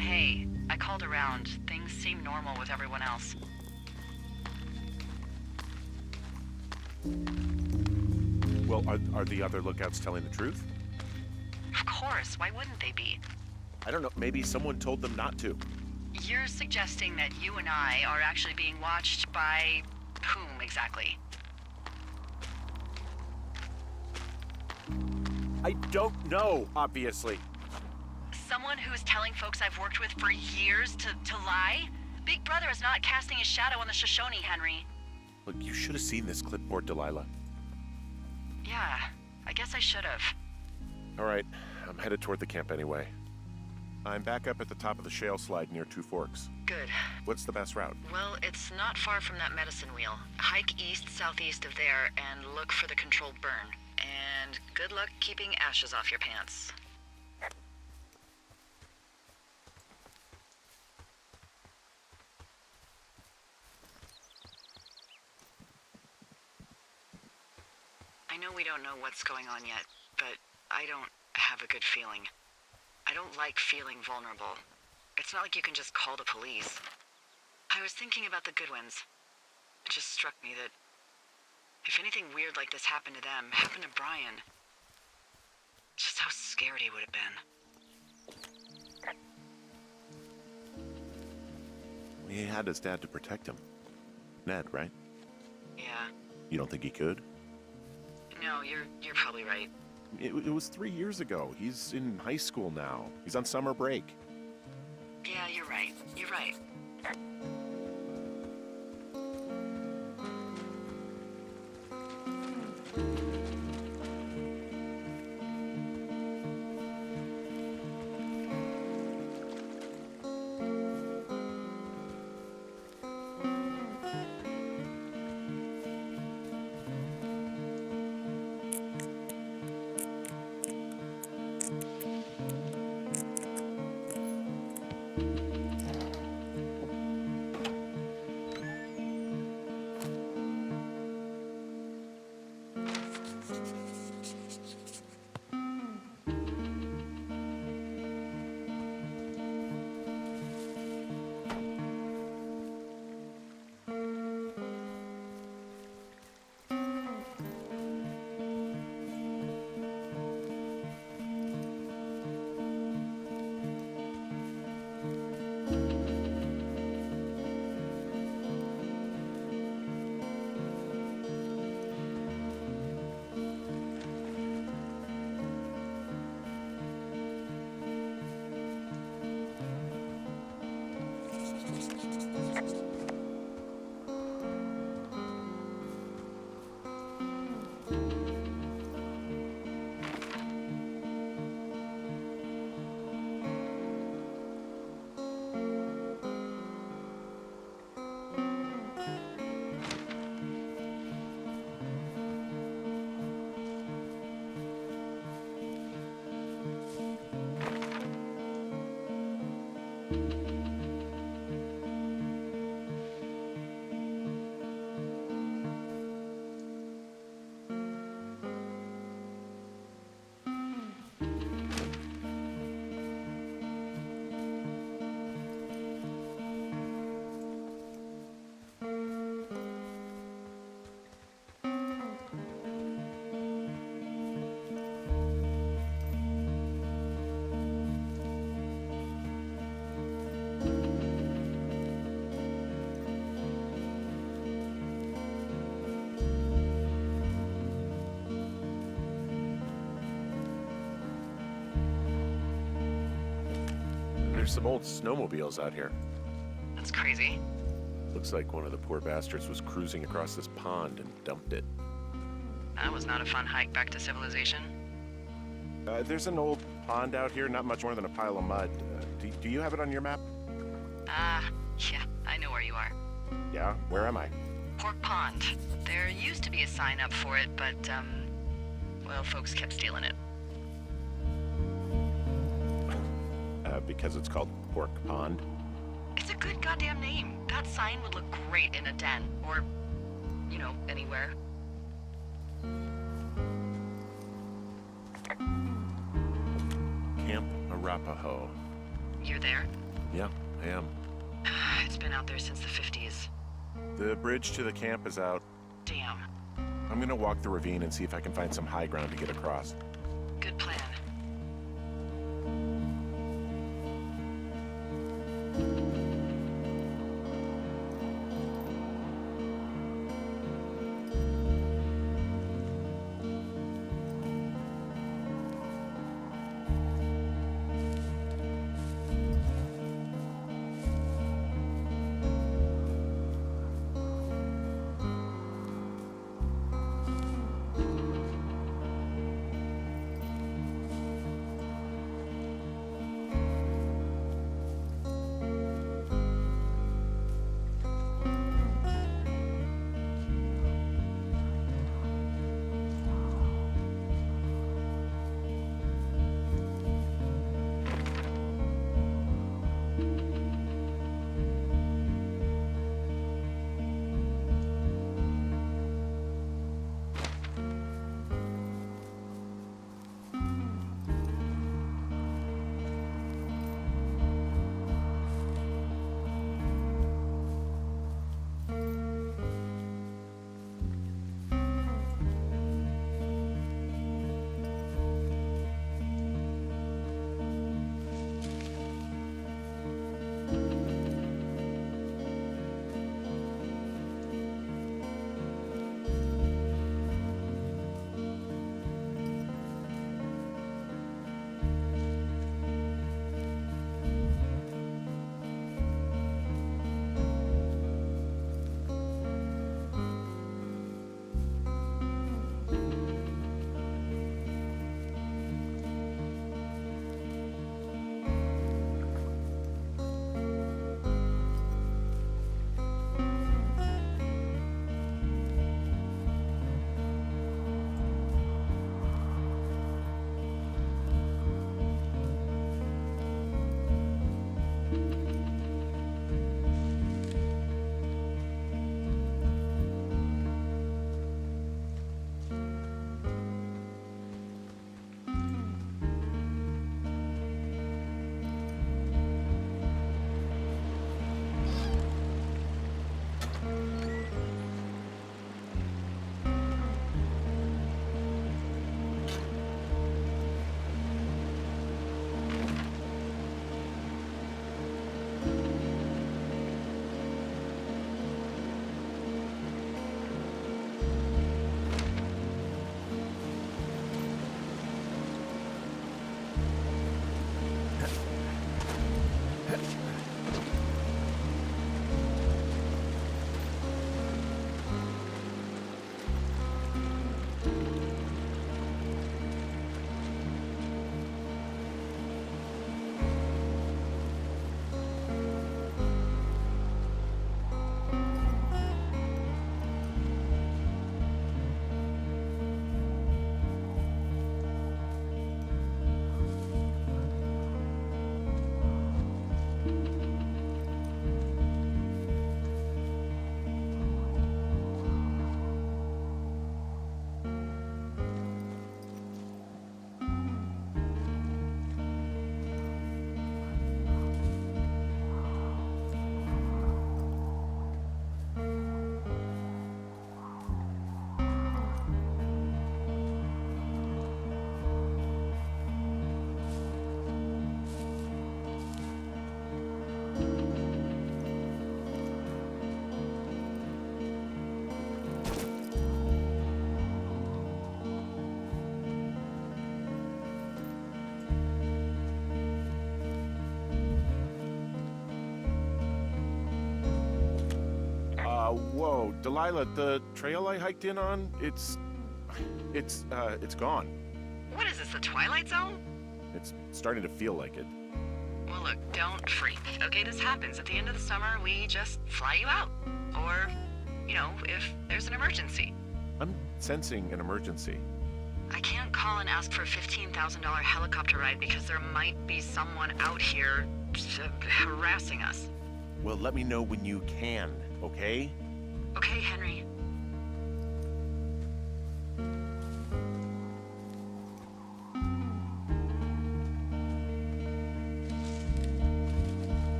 Hey, I called around. Things seem normal with everyone else. Well, are the other lookouts telling the truth? Of course, why wouldn't they be? I don't know, maybe someone told them not to. You're suggesting that you and I are actually being watched by whom exactly? I don't know, obviously. Someone who's telling folks I've worked with for years to lie? Big Brother is not casting his shadow on the Shoshone, Henry. Look, you should have seen this clipboard, Delilah. Yeah, I guess I should have. All right, I'm headed toward the camp anyway. I'm back up at the top of the shale slide near Two Forks. Good. What's the best route? Well, it's not far from that medicine wheel. Hike east-southeast of there and look for the controlled burn. And good luck keeping ashes off your pants. I know we don't know what's going on yet, but I don't have a good feeling. I don't like feeling vulnerable. It's not like you can just call the police. I was thinking about the Goodwins. It just struck me that If anything weird like this happened to them, happened to Brian, just how scared he would have been. He had his dad to protect him. Ned, right? Yeah. You don't think he could? No, you're probably right. It was 3 years ago. He's in high school now. He's on summer break. Yeah, you're right. You're right. There's some old snowmobiles out here. That's crazy. Looks like one of the poor bastards was cruising across this pond and dumped it. That was not a fun hike back to civilization. There's an old pond out here, not much more than a pile of mud. Do you have it on your map? Yeah, I know where you are. Yeah? Where am I? Pork Pond. There used to be a sign up for it, but, well, folks kept stealing it. Because it's called Pork Pond? It's a good goddamn name. That sign would look great in a den, or, you know, anywhere. Camp Arapaho. You're there? Yeah, I am. It's been out there since the 50s. The bridge to the camp is out. Damn. I'm gonna walk the ravine and see if I can find some high ground to get across. Good plan. Whoa, Delilah, the trail I hiked in on, it's gone. What is this, the Twilight Zone? It's starting to feel like it. Well, look, don't freak. Okay, this happens. At the end of the summer, we just fly you out. Or, you know, if there's an emergency. I'm sensing an emergency. I can't call and ask for a $15,000 helicopter ride because there might be someone out here harassing us. Well, let me know when you can, okay? Okay, Henry.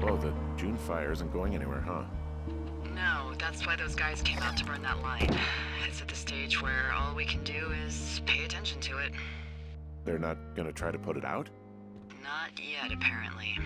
Whoa, the June fire isn't going anywhere, huh? No, that's why those guys came out to burn that line. It's at the stage where all we can do is pay attention to it. They're not gonna try to put it out? Not yet, apparently.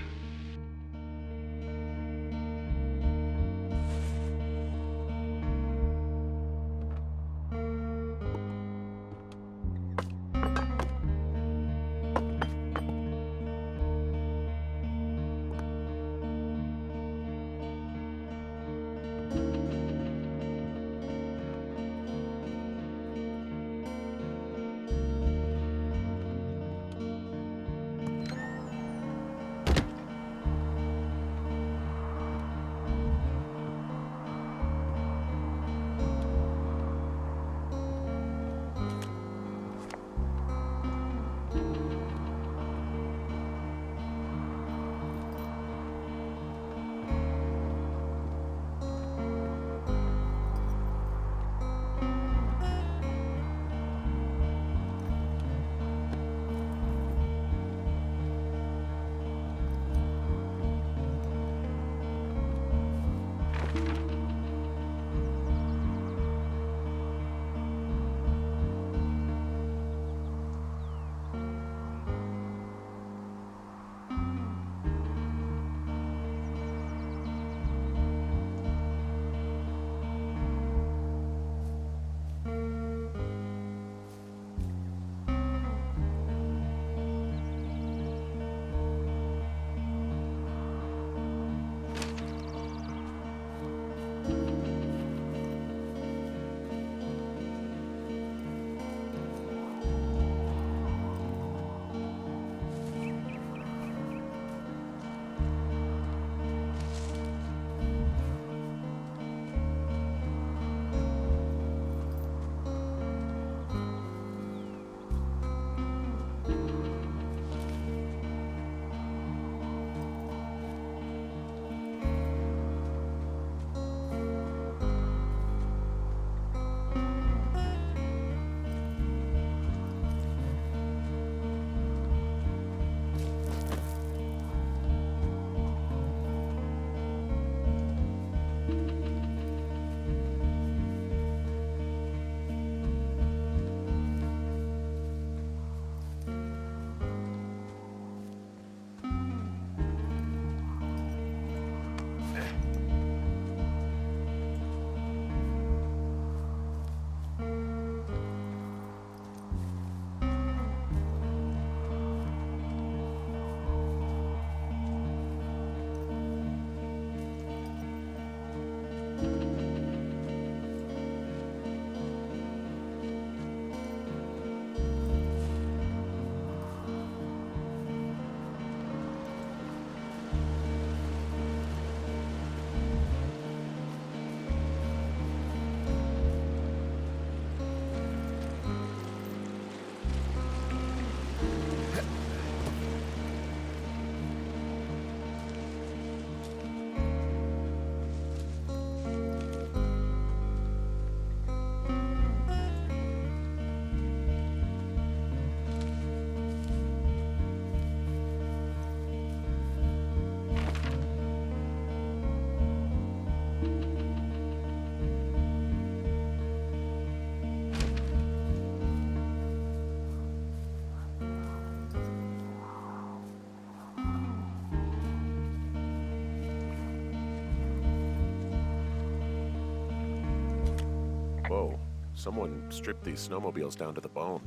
Whoa, someone stripped these snowmobiles down to the bone.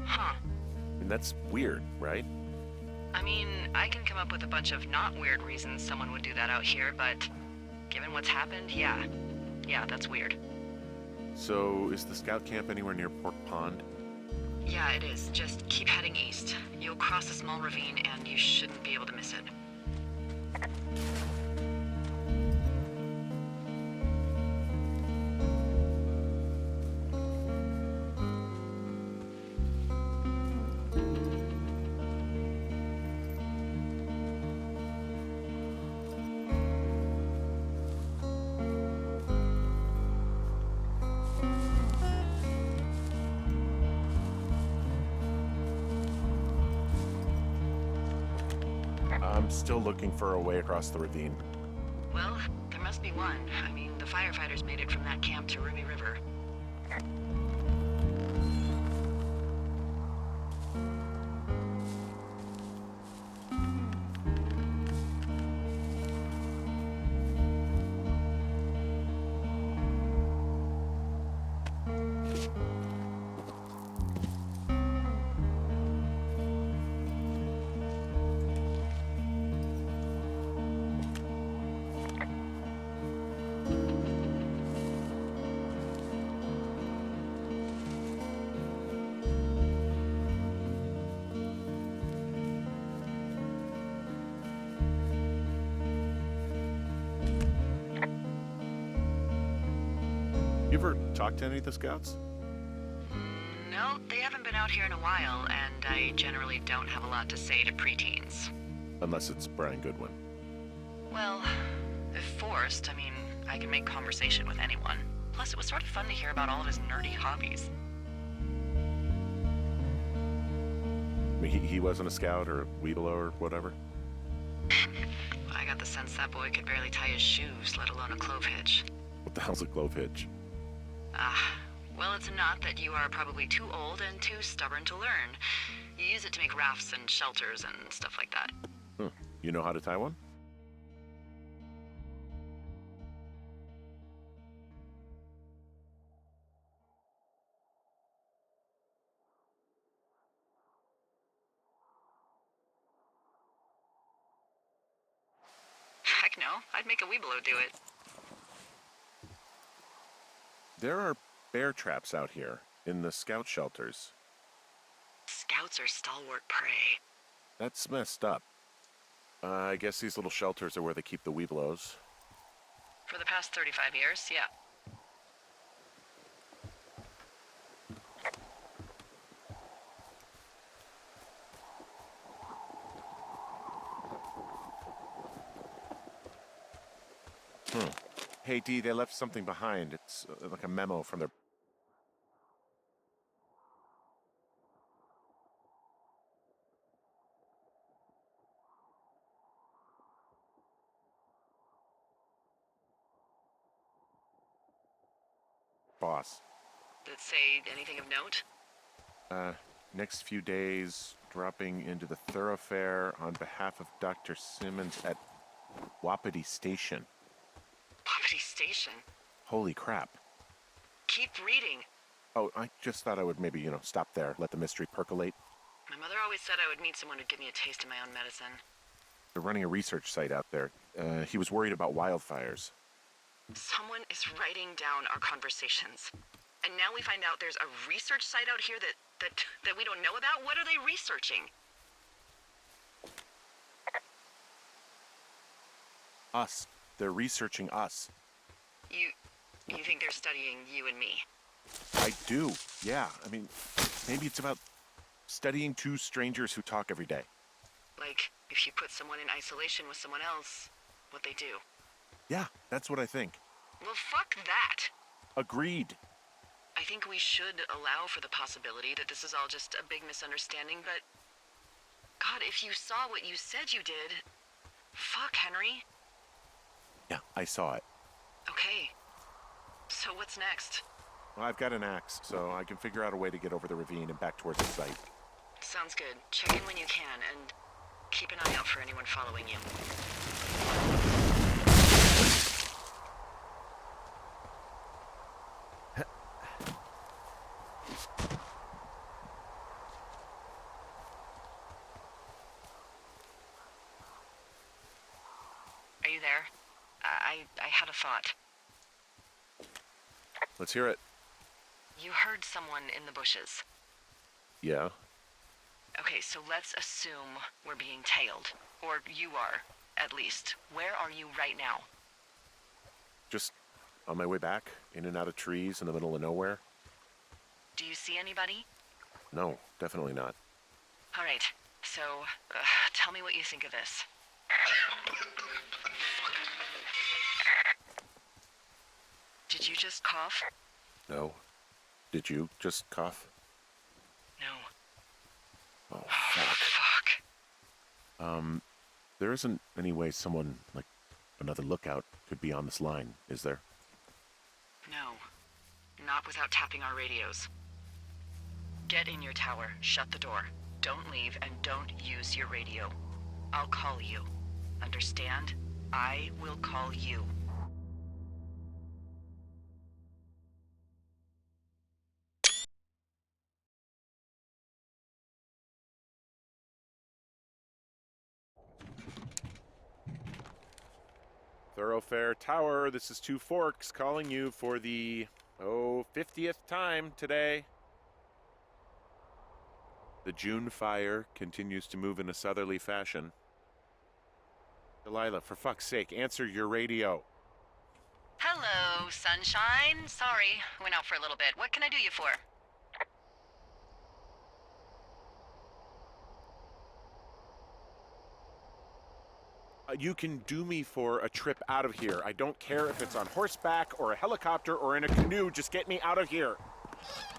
Huh. And that's weird, right? I mean, I can come up with a bunch of not weird reasons someone would do that out here, but given what's happened, yeah. Yeah, that's weird. So, is the scout camp anywhere near Pork Pond? Yeah, it is. Just keep heading east. You'll cross a small ravine and you shouldn't be able to miss it. I'm still looking for a way across the ravine. Well, there must be one. I mean, the firefighters made it from that camp to Ruby River. You ever talked to any of the scouts? No, they haven't been out here in a while, and I generally don't have a lot to say to preteens. Unless it's Brian Goodwin. Well, if forced, I mean, I can make conversation with anyone. Plus, it was sort of fun to hear about all of his nerdy hobbies. I mean, he wasn't a scout or a Weeblo or whatever? I got the sense that boy could barely tie his shoes, let alone a clove hitch. What the hell's a clove hitch? Well, it's a knot that you are probably too old and too stubborn to learn. You use it to make rafts and shelters and stuff like that. You know how to tie one? Heck no, I'd make a Weeblo do it. There are bear traps out here in the scout shelters. Scouts are stalwart prey. That's messed up. I guess these little shelters are where they keep the Weeblos. For the past 35 years, yeah. Hey, Dee, they left something behind. It's like a memo from their... boss. Did it say anything of note? Next few days, dropping into the thoroughfare on behalf of Dr. Simmons at Wapiti Station. Wapiti Station? Holy crap. Keep reading. Oh, I just thought I would maybe, stop there, let the mystery percolate. My mother always said I would meet someone who'd give me a taste of my own medicine. They're running a research site out there. He was worried about wildfires. Someone is writing down our conversations. And now we find out there's a research site out here that we don't know about? What are they researching? Us. They're researching us. You think they're studying you and me? I do, yeah. I mean, maybe it's about studying two strangers who talk every day. Like, if you put someone in isolation with someone else, what they do. Yeah, that's what I think. Well, fuck that. Agreed. I think we should allow for the possibility that this is all just a big misunderstanding, but... God, if you saw what you said you did... Fuck, Henry. Yeah, I saw it. Okay. So what's next? Well, I've got an axe, so I can figure out a way to get over the ravine and back towards the site. Sounds good. Check in when you can, and keep an eye out for anyone following you. had a thought. Let's hear it. You heard someone in the bushes. Yeah? Okay, so let's assume we're being tailed. Or you are, at least. Where are you right now? Just on my way back, in and out of trees in the middle of nowhere. Do you see anybody? No, definitely not. All right, so tell me what you think of this. Did you just cough? No. Did you just cough? No. Oh, fuck. Fuck. There isn't any way someone, like, another lookout could be on this line, is there? No. Not without tapping our radios. Get in your tower, shut the door. Don't leave, and don't use your radio. I'll call you. Understand? I will call you. Thoroughfare Tower, this is Two Forks calling you for the, 50th time today. The June fire continues to move in a southerly fashion. Delilah, for fuck's sake, answer your radio. Hello, sunshine. Sorry, went out for a little bit. What can I do you for? You can do me for a trip out of here. I don't care if it's on horseback or a helicopter or in a canoe. Just get me out of here.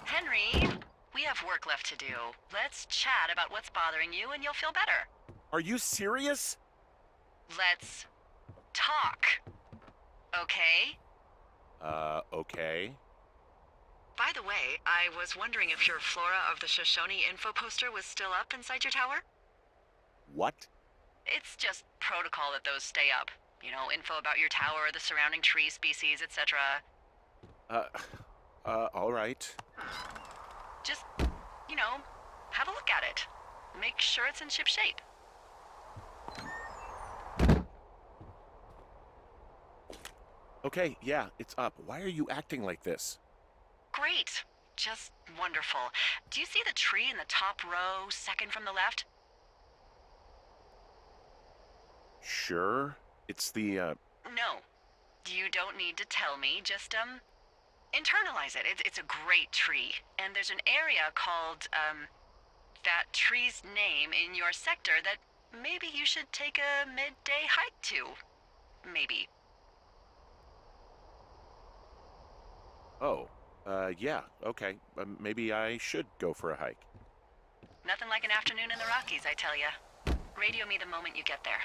Henry, we have work left to do. Let's chat about what's bothering you and you'll feel better. Are you serious? Let's talk. Okay? Okay. By the way, I was wondering if your Flora of the Shoshone info poster was still up inside your tower? What? It's just protocol that those stay up. You know, info about your tower, the surrounding tree species, etc. All right. Just, you know, have a look at it. Make sure it's in ship shape. Okay, yeah, it's up. Why are you acting like this? Great. Just wonderful. Do you see the tree in the top row, second from the left? Sure. It's the, No. You don't need to tell me. Just, internalize it. It's a great tree. And there's an area called, that tree's name in your sector that maybe you should take a midday hike to. Maybe. Oh, yeah, okay. Maybe I should go for a hike. Nothing like an afternoon in the Rockies, I tell ya. Radio me the moment you get there.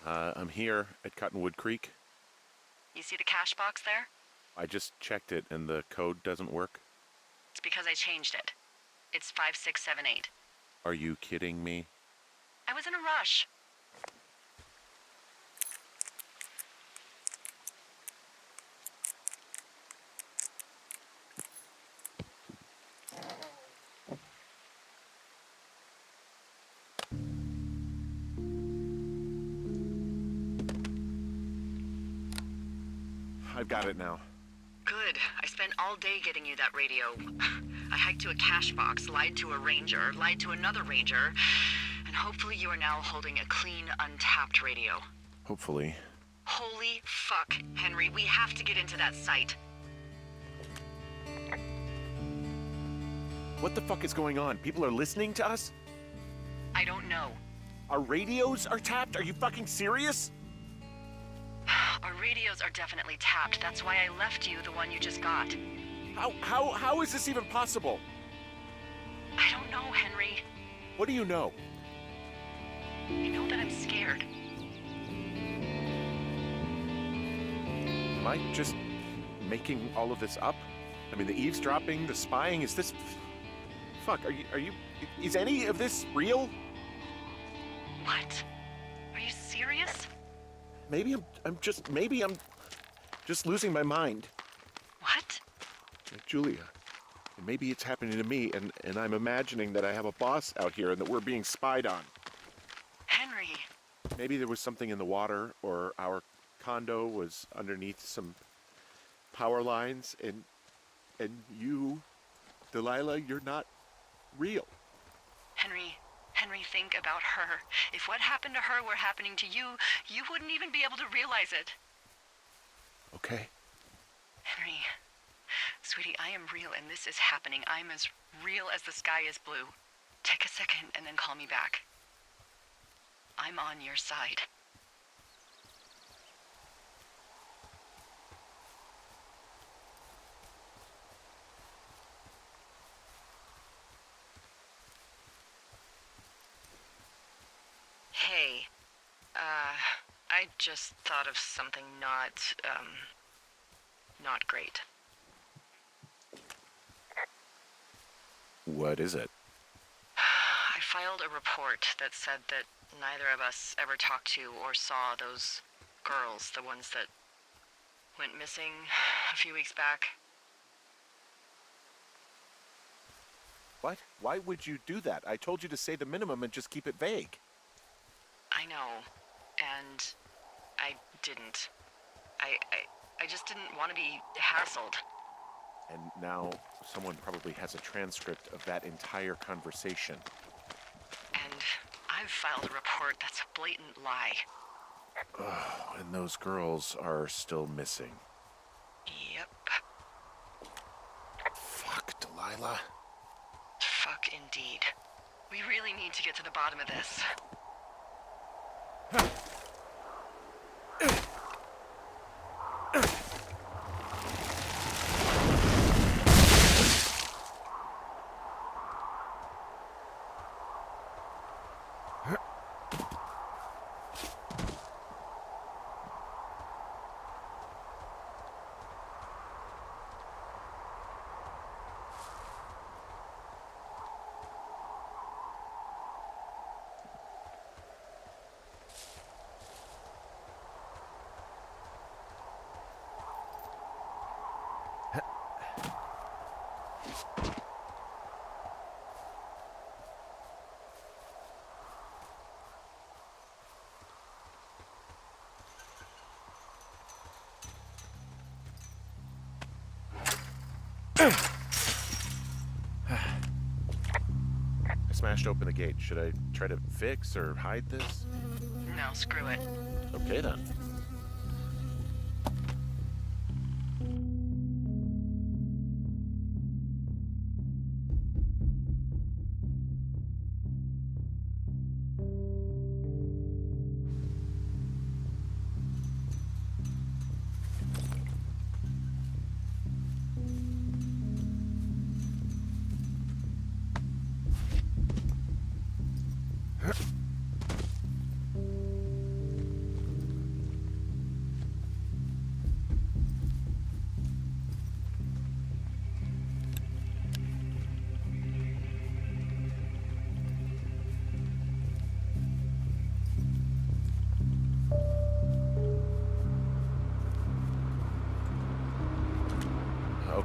I'm here at Cottonwood Creek. You see the cash box there? I just checked it and the code doesn't work. It's because I changed it. It's 5678. Are you kidding me? I was in a rush. I've got it now. Good. I spent all day getting you that radio. I hiked to a cash box, lied to a ranger, lied to another ranger, and hopefully you are now holding a clean, untapped radio. Hopefully. Holy fuck, Henry, we have to get into that site. What the fuck is going on? People are listening to us? I don't know. Our radios are tapped? Are you fucking serious? Our radios are definitely tapped. That's why I left you the one you just got. How is this even possible? I don't know, Henry. What do you know? I know that I'm scared. Am I just making all of this up? I mean, the eavesdropping, the spying, is this... Fuck, is any of this real? What? Are you serious? Maybe I'm just losing my mind. What? Like Julia. And maybe it's happening to me, and I'm imagining that I have a boss out here and that we're being spied on. Henry. Maybe there was something in the water, or our condo was underneath some power lines, and you, Delilah, you're not real. Henry, think about her. If what happened to her were happening to you, you wouldn't even be able to realize it. Okay. Henry, sweetie, I am real and this is happening. I'm as real as the sky is blue. Take a second and then call me back. I'm on your side. Hey, I just thought of something not great. What is it? I filed a report that said that neither of us ever talked to or saw those girls, the ones that went missing a few weeks back. What? Why would you do that? I told you to say the minimum and just keep it vague. I know, and I didn't. I just didn't want to be hassled. And now someone probably has a transcript of that entire conversation. And I've filed a report that's a blatant lie. Oh, and those girls are still missing. Yep. Fuck, Delilah. Fuck indeed. We really need to get to the bottom of this. I smashed open the gate. Should I try to fix or hide this? No, screw it. Okay then.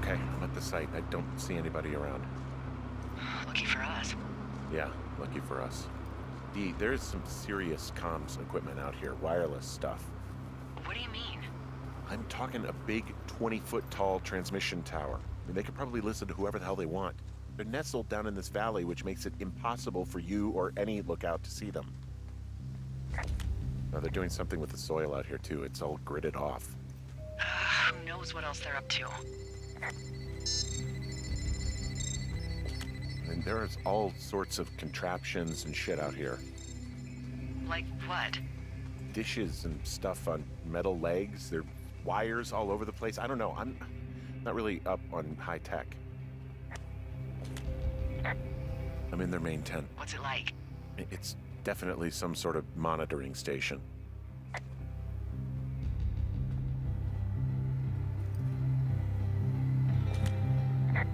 Okay, I'm at the site. I don't see anybody around. Lucky for us. Yeah, lucky for us. Dee, there's some serious comms equipment out here, wireless stuff. What do you mean? I'm talking a big 20-foot tall transmission tower. I mean, they could probably listen to whoever the hell they want. They're nestled down in this valley, which makes it impossible for you or any lookout to see them. Now, they're doing something with the soil out here, too. It's all gridded off. Who knows what else they're up to? And there's all sorts of contraptions and shit out here. Like what? Dishes and stuff on metal legs. There are wires all over the place. I don't know. I'm not really up on high tech. I'm in their main tent. What's it like? It's definitely some sort of monitoring station. The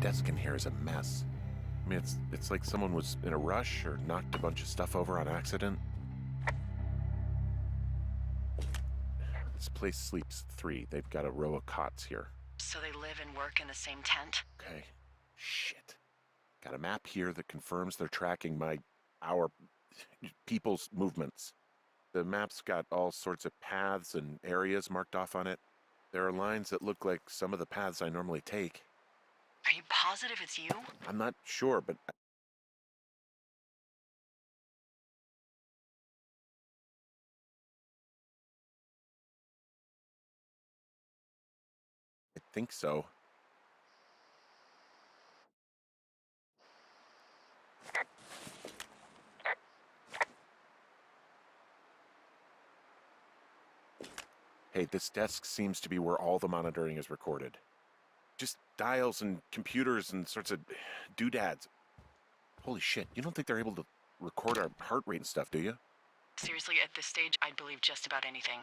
desk in here is a mess. I mean, it's like someone was in a rush or knocked a bunch of stuff over on accident. This place sleeps 3. They've got a row of cots here. So they live and work in the same tent? Okay. Shit. Got a map here that confirms they're tracking our people's movements. The map's got all sorts of paths and areas marked off on it. There are lines that look like some of the paths I normally take. Are you positive it's you? I'm not sure, but I think so. Hey, this desk seems to be where all the monitoring is recorded. Just dials and computers and sorts of doodads. Holy shit, you don't think they're able to record our heart rate and stuff, do you? Seriously, at this stage, I'd believe just about anything.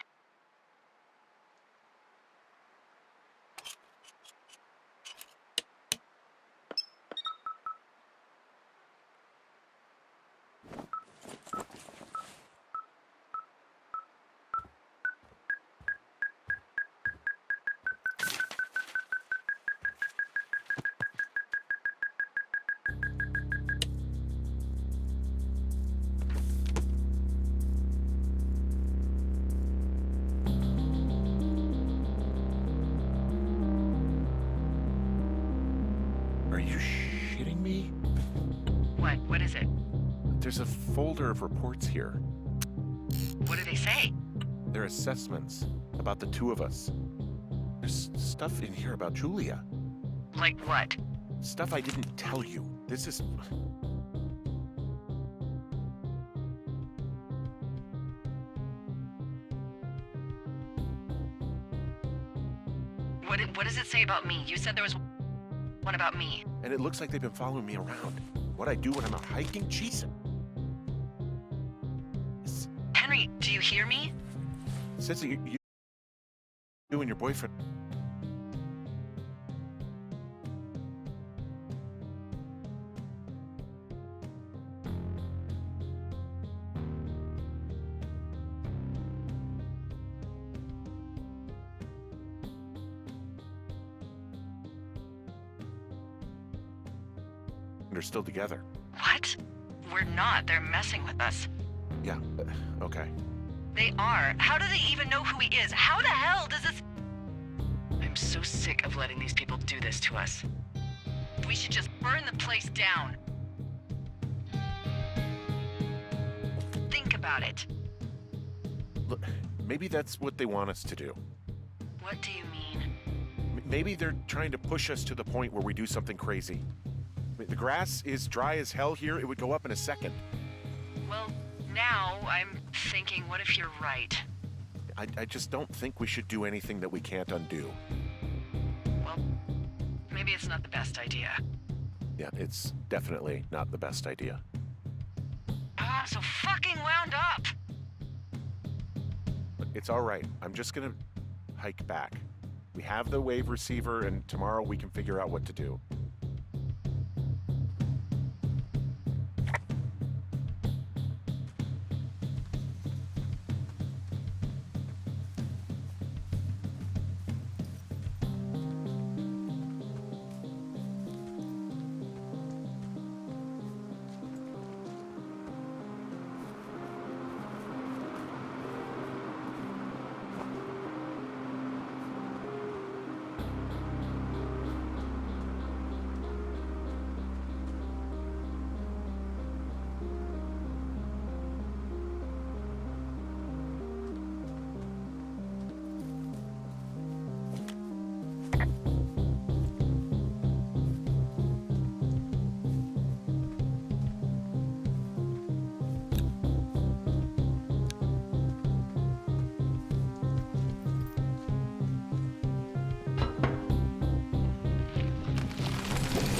Are you shitting me? What? What is it? There's a folder of reports here. What do they say? They're assessments about the 2 of us. There's stuff in here about Julia. Like what? Stuff I didn't tell you. This is... What does it say about me? You said there was one about me. And it looks like they've been following me around. What I do when I'm out hiking? Jesus. Henry, do you hear me? It says that you and your boyfriend... They're still together. What? We're not. They're messing with us. Yeah, okay. They are. How do they even know who he is? How the hell does this... I'm so sick of letting these people do this to us. We should just burn the place down. Think about it. Look, maybe that's what they want us to do. What do you mean? Maybe they're trying to push us to the point where we do something crazy. I mean, the grass is dry as hell here. It would go up in a second. Well, now I'm thinking, what if you're right? I just don't think we should do anything that we can't undo. Well, maybe it's not the best idea. Yeah, it's definitely not the best idea. I'm so fucking wound up! It's all right. I'm just gonna hike back. We have the wave receiver, and tomorrow we can figure out what to do.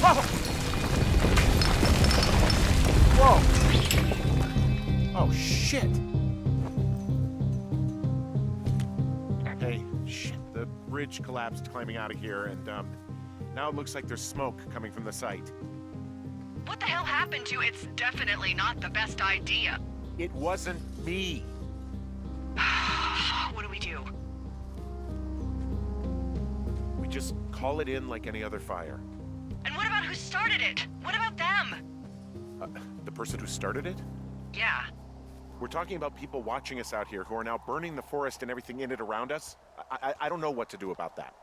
Whoa! Whoa! Oh, shit! Hey, shit. The bridge collapsed climbing out of here, and, now it looks like there's smoke coming from the site. What the hell happened to you? It's definitely not the best idea. It wasn't me. What do we do? We just call it in like any other fire. And what about who started it? What about them? The person who started it? Yeah. We're talking about people watching us out here who are now burning the forest and everything in it around us. I don't know what to do about that.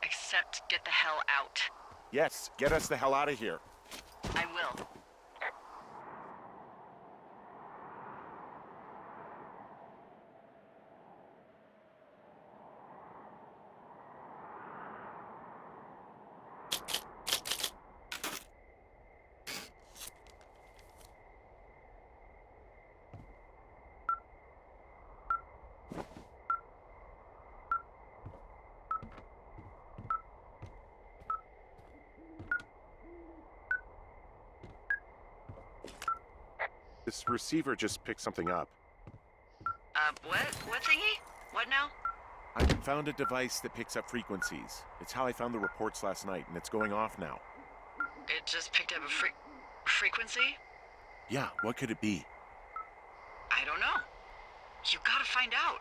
Except get the hell out. Yes, get us the hell out of here. I will. This receiver just picked something up. What? What thingy? What now? I found a device that picks up frequencies. It's how I found the reports last night, and it's going off now. It just picked up a frequency? Yeah, what could it be? I don't know. You gotta find out.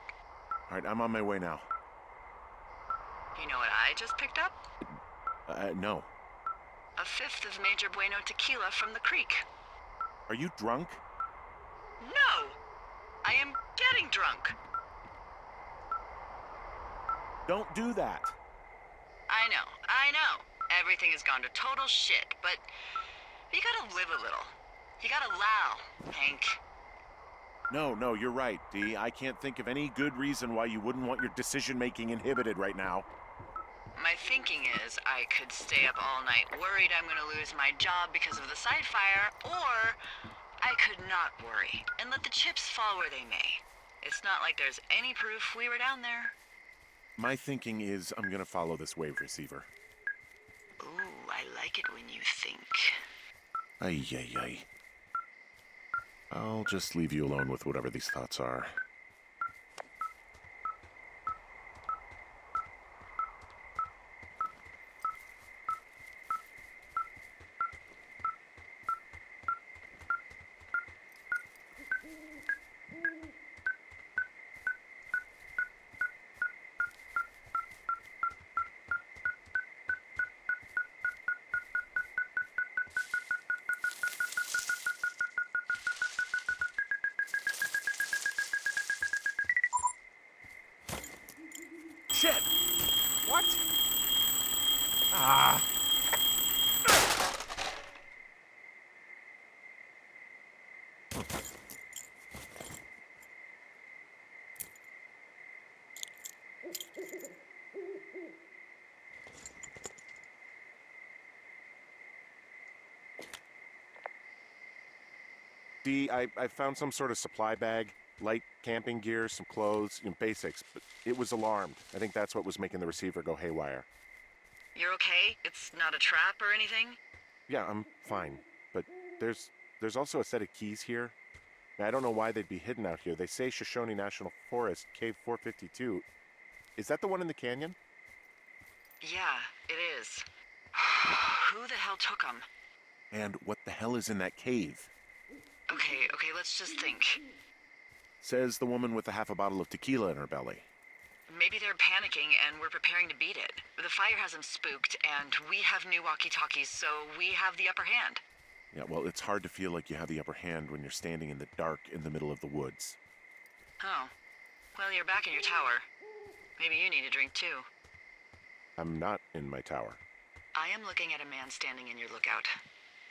All right, I'm on my way now. You know what I just picked up? No. A fifth of Major Bueno tequila from the creek. Are you drunk? No! I am getting drunk. Don't do that. I know. Everything has gone to total shit, but you gotta live a little. You gotta allow, Hank. No, you're right, Dee. I can't think of any good reason why you wouldn't want your decision-making inhibited right now. My thinking is I could stay up all night worried I'm gonna lose my job because of the side fire, or I could not worry and let the chips fall where they may. It's not like there's any proof we were down there. My thinking is I'm gonna follow this wave receiver. Ooh, I like it when you think. Ay. I'll just leave you alone with whatever these thoughts are. Shit! What? Ah! Dee, I found some sort of supply bag. Light camping gear, some clothes, basics, but it was alarmed. I think that's what was making the receiver go haywire. You're okay? It's not a trap or anything? Yeah, I'm fine, but there's also a set of keys here. I don't know why they'd be hidden out here. They say Shoshone National Forest, Cave 452. Is that the one in the canyon? Yeah, it is. Who the hell took them? And what the hell is in that cave? Okay, let's just think. Says the woman with a half a bottle of tequila in her belly. Maybe they're panicking and we're preparing to beat it. The fire has them spooked, and we have new walkie-talkies, so we have the upper hand. Yeah, well, it's hard to feel like you have the upper hand when you're standing in the dark in the middle of the woods. Oh. Well, you're back in your tower. Maybe you need a drink, too. I'm not in my tower. I am looking at a man standing in your lookout.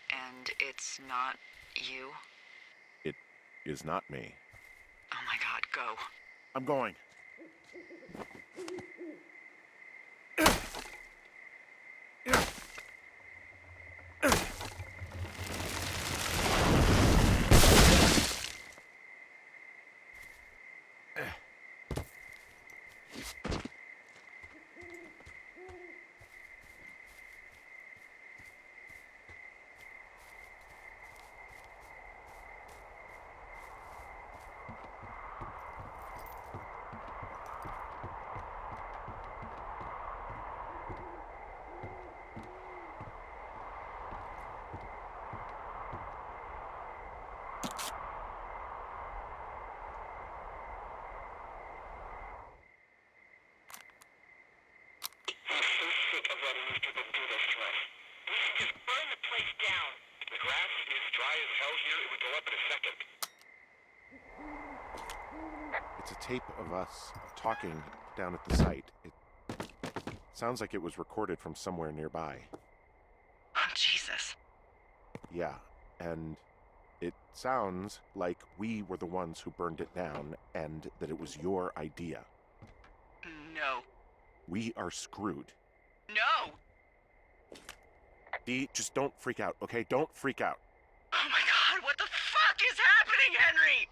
And it's not you? It is not me. Oh my god, go. I'm going. up in a second. It's a tape of us talking down at the site. It sounds like it was recorded from somewhere nearby. Oh, Jesus. Yeah, and it sounds like we were the ones who burned it down and that it was your idea. No. We are screwed. No! Dee, just don't freak out, okay? Don't freak out. Oh my God, what the fuck is happening, Henry?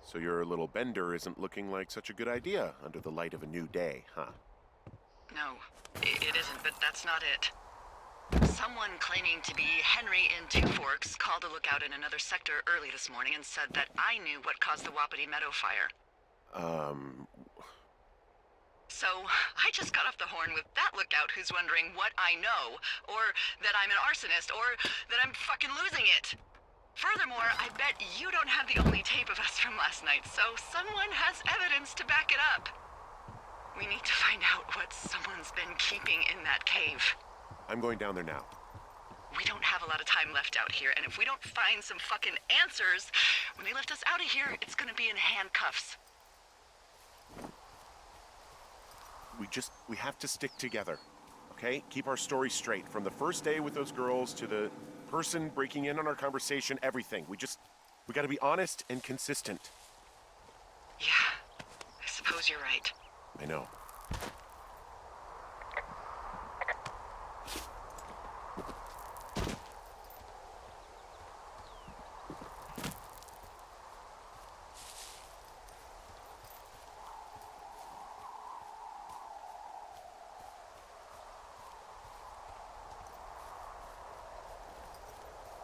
So your little bender isn't looking like such a good idea under the light of a new day, huh? No, it isn't, but that's not it. Someone claiming to be Henry in Two Forks called a lookout in another sector early this morning and said that I knew what caused the Wapiti Meadow fire. So, I just got off the horn with that lookout who's wondering what I know, or that I'm an arsonist, or that I'm fucking losing it. Furthermore, I bet you don't have the only tape of us from last night, so someone has evidence to back it up. We need to find out what someone's been keeping in that cave. I'm going down there now. We don't have a lot of time left out here, and if we don't find some fucking answers, when they lift us out of here, it's gonna be in handcuffs. We have to stick together, okay? Keep our story straight. From the first day with those girls to the person breaking in on our conversation, everything. We gotta be honest and consistent. Yeah, I suppose you're right. I know.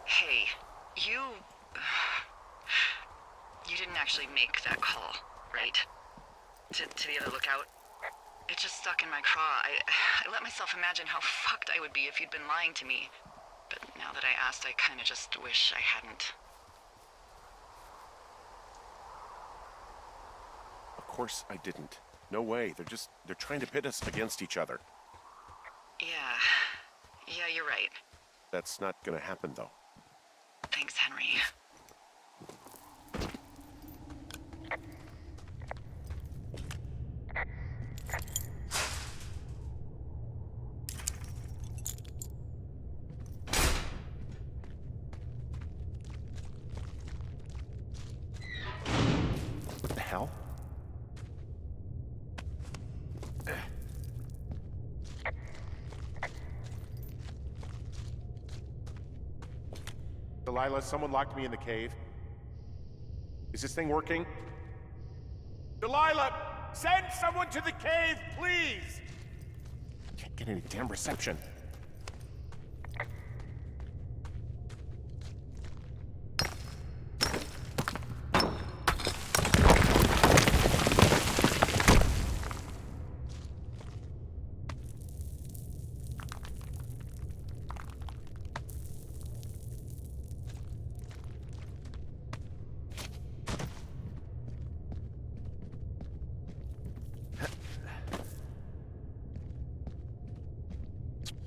Hey, you didn't actually make that call, right? To the other lookout? It just stuck in my craw. I let myself imagine how fucked I would be if you'd been lying to me. But now that I asked, I kinda just wish I hadn't. Of course I didn't. No way. They're trying to pit us against each other. Yeah, you're right. That's not gonna happen, though. Thanks, Henry. What the hell? Delilah, someone locked me in the cave. Is this thing working? Delilah! Send someone to the cave, please! Can't get any damn reception.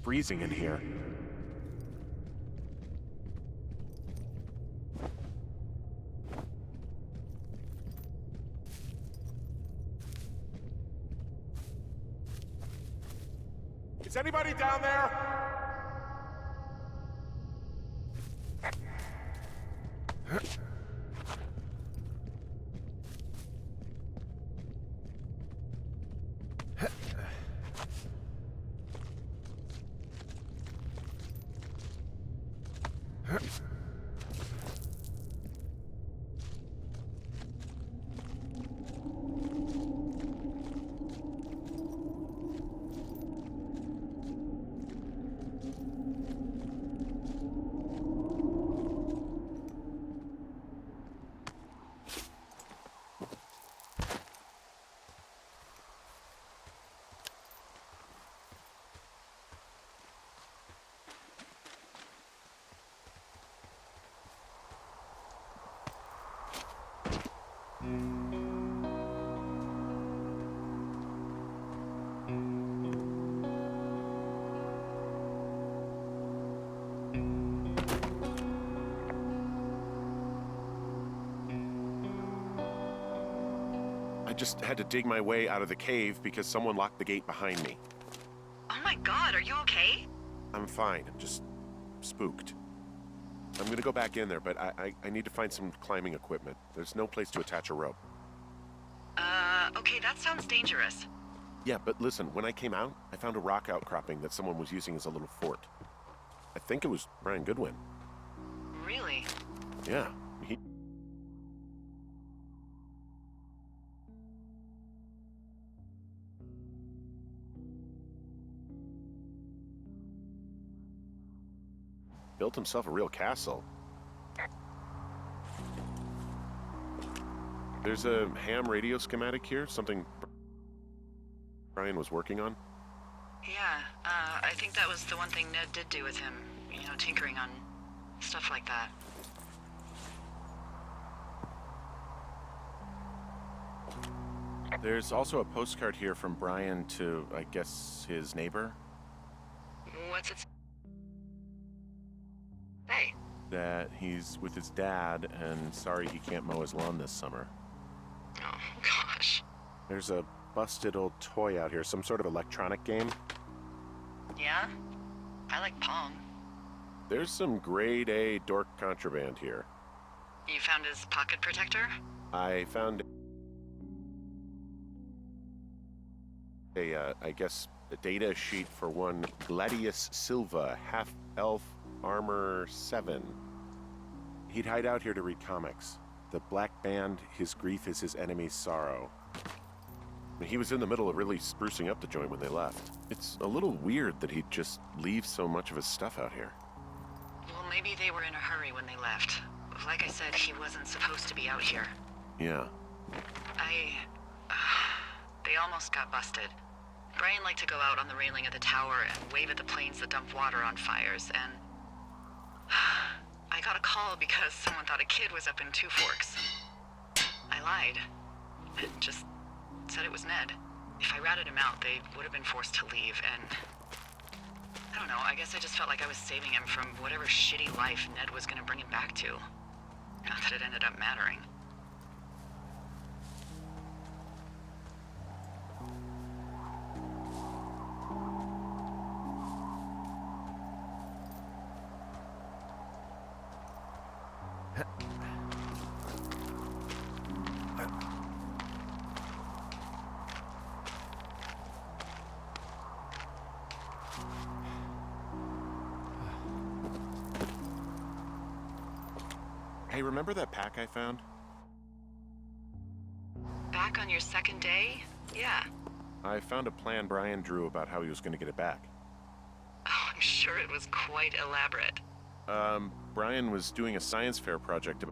Freezing in here. Is anybody down there? I just had to dig my way out of the cave because someone locked the gate behind me. Oh my god, are you okay? I'm fine. I'm just spooked. I'm gonna go back in there, but I need to find some climbing equipment. There's no place to attach a rope. Okay, that sounds dangerous. Yeah, but listen, when I came out, I found a rock outcropping that someone was using as a little fort. I think it was Brian Goodwin. Really? Yeah, he... built himself a real castle. There's a ham radio schematic here, something Brian was working on. Yeah, I think that was the one thing Ned did do with him. You know, tinkering on stuff like that. There's also a postcard here from Brian to, I guess, his neighbor. What's it say? That he's with his dad and sorry he can't mow his lawn this summer. Oh, gosh. There's a busted old toy out here, some sort of electronic game. Yeah? I like Pong. There's some grade A dork contraband here. You found his pocket protector? I found I guess, a data sheet for one Gladius Silva, half-elf armor 7. He'd hide out here to read comics. The Black Band, his grief is his enemy's sorrow. He was in the middle of really sprucing up the joint when they left. It's a little weird that he'd just leave so much of his stuff out here. Well, maybe they were in a hurry when they left. Like I said, he wasn't supposed to be out here. Yeah. They almost got busted. Brian liked to go out on the railing of the tower and wave at the planes that dump water on fires, and... I got a call because someone thought a kid was up in Two Forks. I lied. And just said it was Ned. If I ratted him out, they would have been forced to leave, and... I don't know, I guess I just felt like I was saving him from whatever shitty life Ned was gonna bring him back to. Not that it ended up mattering. Hey, remember that pack I found? Back on your second day? Yeah. I found a plan Brian drew about how he was going to get it back. Oh, I'm sure it was quite elaborate. Brian was doing a science fair project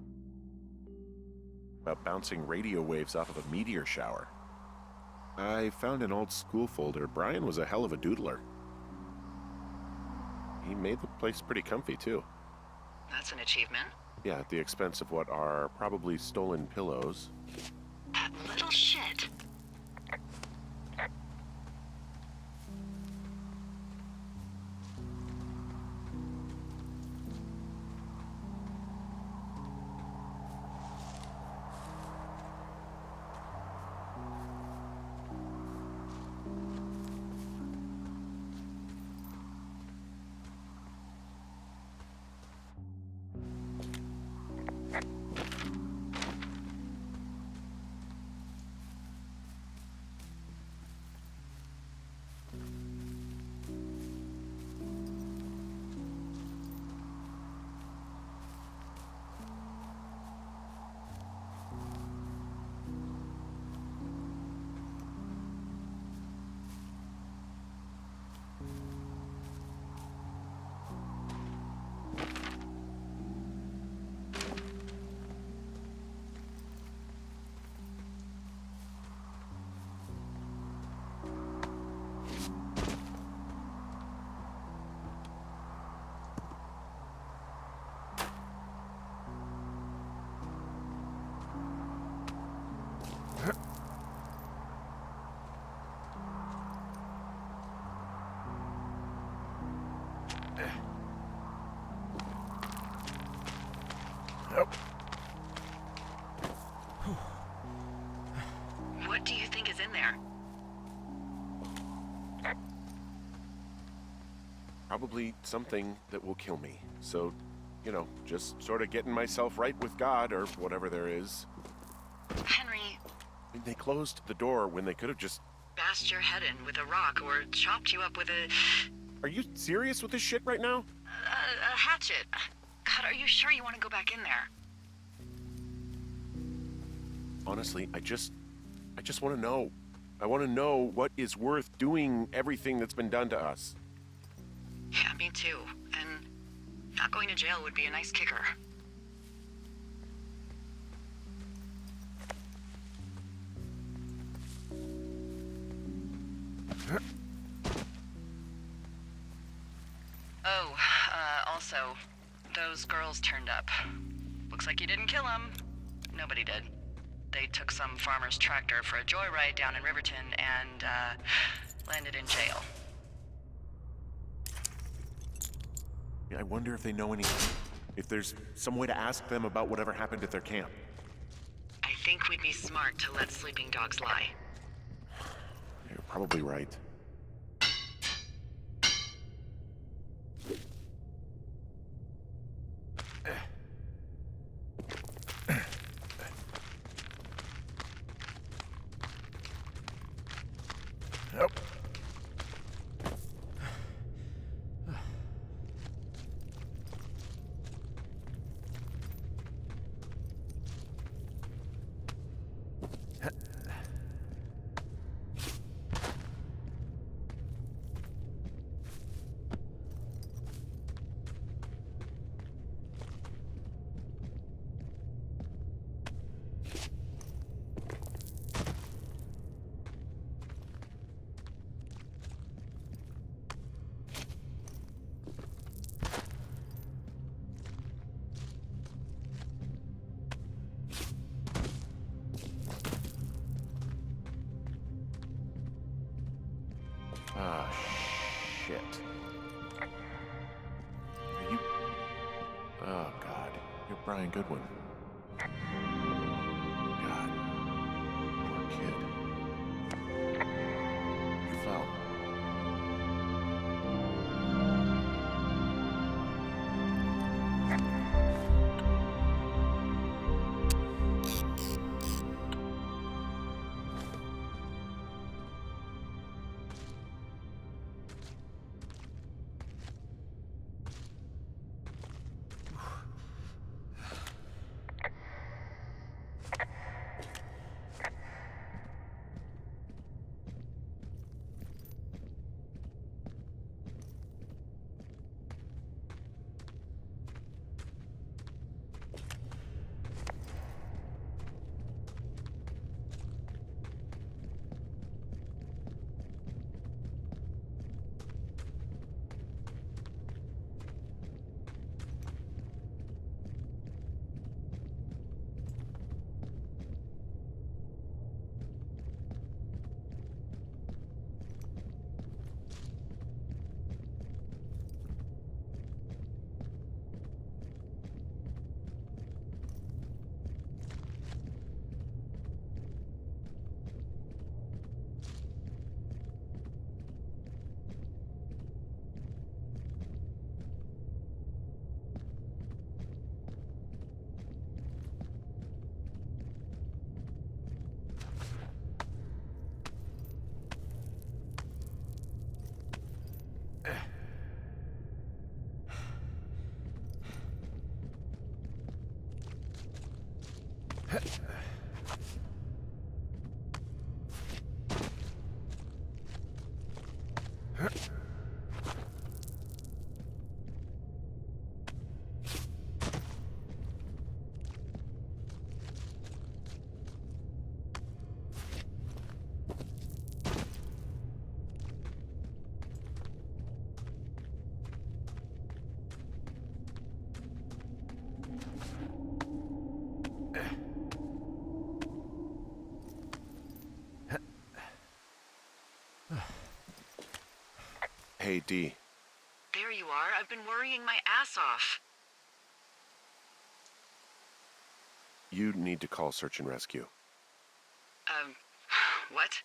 about bouncing radio waves off of a meteor shower. I found an old school folder. Brian was a hell of a doodler. He made the place pretty comfy, too. That's an achievement. Yeah, at the expense of what are probably stolen pillows. That little shit. Probably something that will kill me. So, you know, just sort of getting myself right with God or whatever there is. Henry, I mean, they closed the door when they could have just... bashed your head in with a rock or chopped you up with a Are you serious with this shit right now? hatchet. God, are you sure you want to go back in there? Honestly, I just want to know. I want to know what is worth doing everything that's been done to us. Yeah, me too. And not going to jail would be a nice kicker. Oh, also, those girls turned up. Looks like you didn't kill them. Nobody did. They took some farmer's tractor for a joyride down in Riverton and, landed in jail. I wonder if they know anything. If there's some way to ask them about whatever happened at their camp. I think we'd be smart to let sleeping dogs lie. You're probably right. Yep. Ah, shit. Are you... Oh, God. You're Brian Goodwin. God. Poor kid. You fell. Hey, Dee. There you are. I've been worrying my ass off. You need to call search and rescue. What?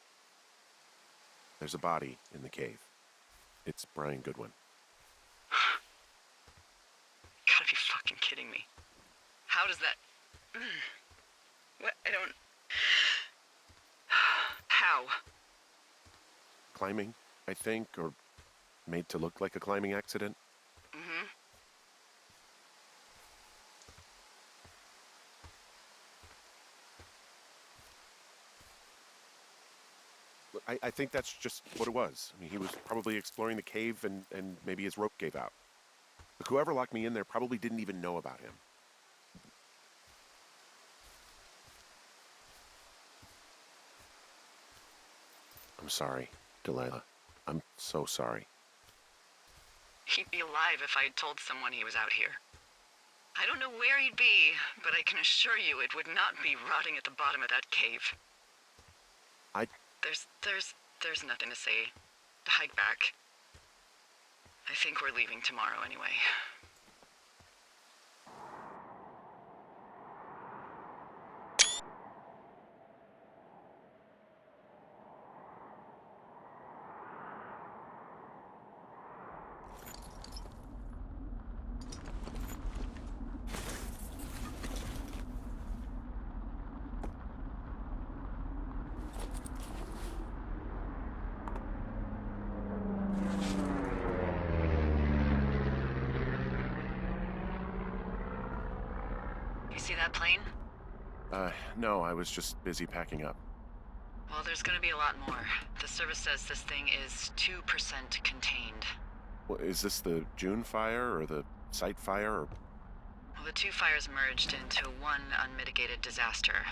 There's a body in the cave. It's Brian Goodwin. kidding me. How does that... What? I don't... How? Climbing, I think, or made to look like a climbing accident. Mm-hmm. I think that's just what it was. I mean, he was probably exploring the cave and maybe his rope gave out. Look, whoever locked me in there probably didn't even know about him. I'm sorry, Delilah. I'm so sorry. He'd be alive if I'd told someone he was out here. I don't know where he'd be, but I can assure you it would not be rotting at the bottom of that cave. There's nothing to say. Hike back. I think we're leaving tomorrow anyway. You see that plane? No, I was just busy packing up. Well, there's gonna be a lot more. The service says this thing is 2% contained. Well, is this the June fire or the site fire or... Well, the two fires merged into one unmitigated disaster.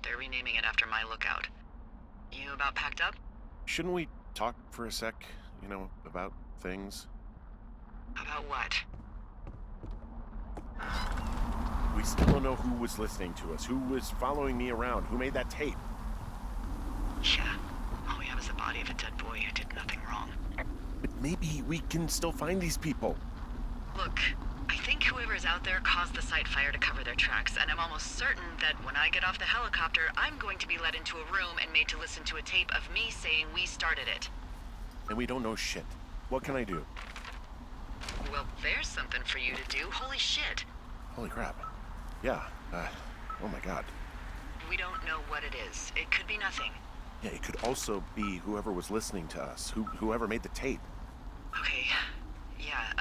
They're renaming it after my lookout. You about packed up? Shouldn't we talk for a sec, about things? About what? We still don't know who was listening to us, who was following me around, who made that tape. Yeah, all we have is the body of a dead boy who did nothing wrong. But maybe we can still find these people. Look, I think whoever's out there caused the site fire to cover their tracks, and I'm almost certain that when I get off the helicopter, I'm going to be led into a room and made to listen to a tape of me saying we started it. And we don't know shit. What can I do? Well, there's something for you to do. Holy shit. Holy crap. Yeah, oh my god. We don't know what it is. It could be nothing. Yeah, it could also be whoever was listening to us, whoever made the tape. Okay, yeah,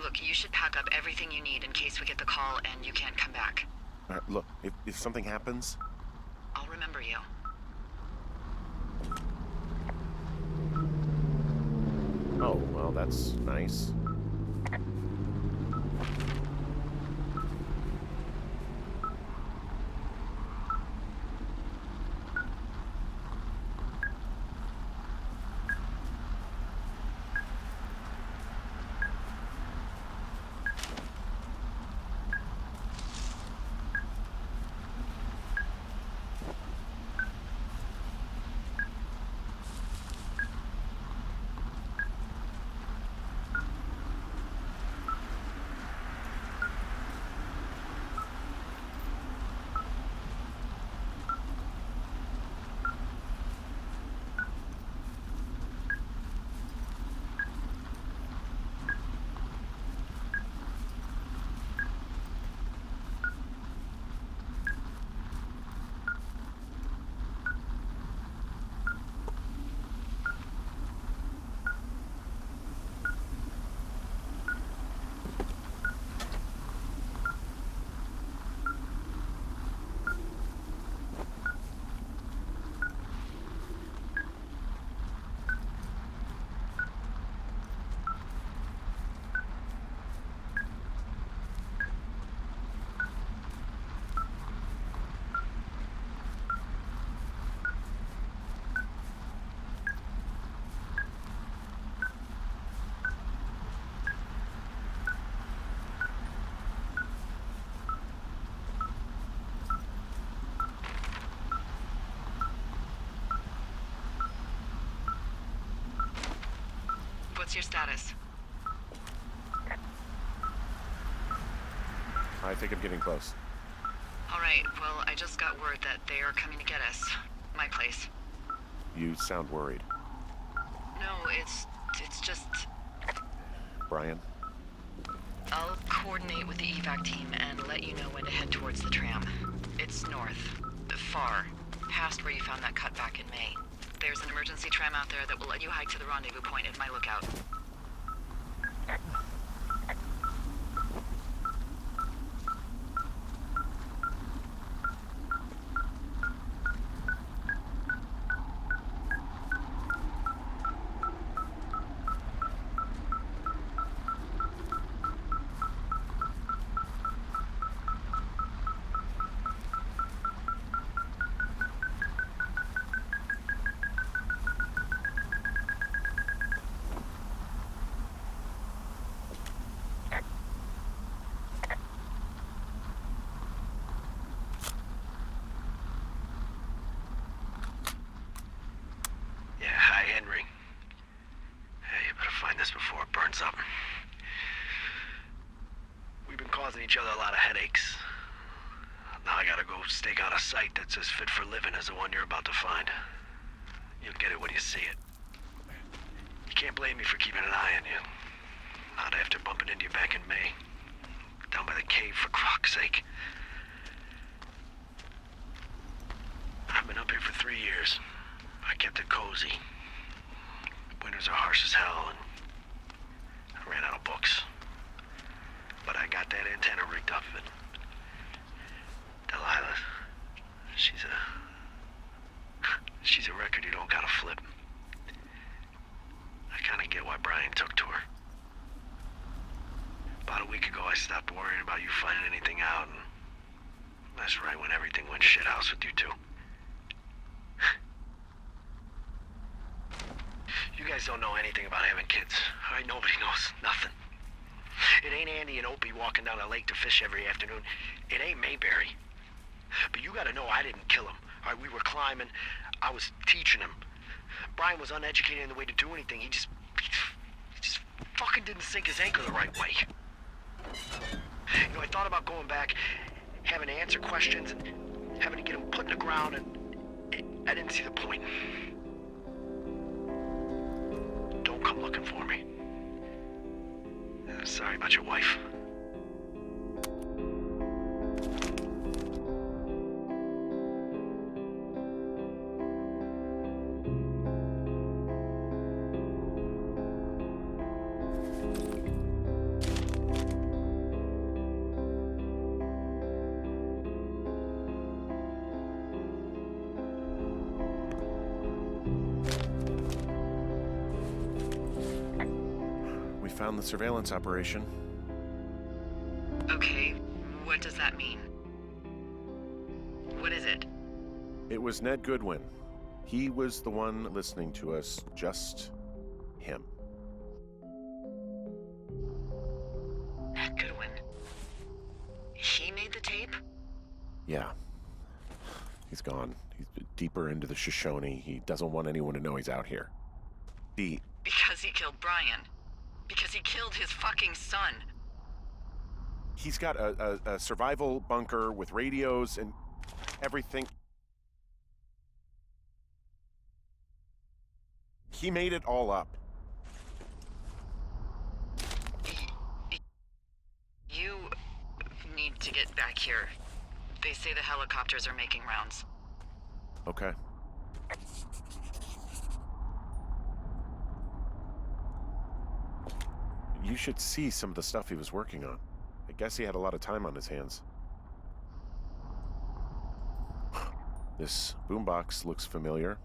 look, you should pack up everything you need in case we get the call and you can't come back. Look, if something happens... I'll remember you. Oh, well, that's nice. What's your status? I think I'm getting close. All right, well, I just got word that they are coming to get us. My place. You sound worried. No, it's just... Brian? I'll coordinate with the evac team and let you know when to head towards the tram. It's north. Far. Past where you found that cut back in May. There's an emergency tram out there that will let you hike to the rendezvous point at my lookout. Before it burns up. We've been causing each other a lot of headaches. Now I gotta go stake out a site that's as fit for living as the one you're about to find. You'll get it when you see it. You can't blame me for keeping an eye on you. Not after bumping into you back in May. Down by the cave, for croc's sake. I've been up here for 3 years. I kept it cozy. Winters are harsh as hell, and I ran out of books. But I got that antenna rigged up, and Delilah, she's a record you don't gotta flip. I kinda get why Brian took to her. About a week ago, I stopped worrying about you finding anything out, and that's right when everything went shithouse with you two. You guys don't know anything about having kids. All right, nobody knows nothing. It ain't Andy and Opie walking down the lake to fish every afternoon. It ain't Mayberry. But you gotta know I didn't kill him. All right, we were climbing. I was teaching him. Brian was uneducated in the way to do anything. He just fucking didn't sink his anchor the right way. You know, I thought about going back, having to answer questions, and having to get him put in the ground, and I didn't see the point. Don't come looking for me. Sorry about your wife. Found the surveillance operation. Okay, what does that mean? What is it? It was Ned Goodwin. He was the one listening to us, just him. Ned Goodwin. He made the tape? Yeah. He's gone. He's deeper into the Shoshone. He doesn't want anyone to know he's out here. Because he killed Brian. Because he killed his fucking son. He's got a survival bunker with radios and everything. He made it all up. You need to get back here. They say the helicopters are making rounds. Okay. You should see some of the stuff he was working on. I guess he had a lot of time on his hands. This boombox looks familiar.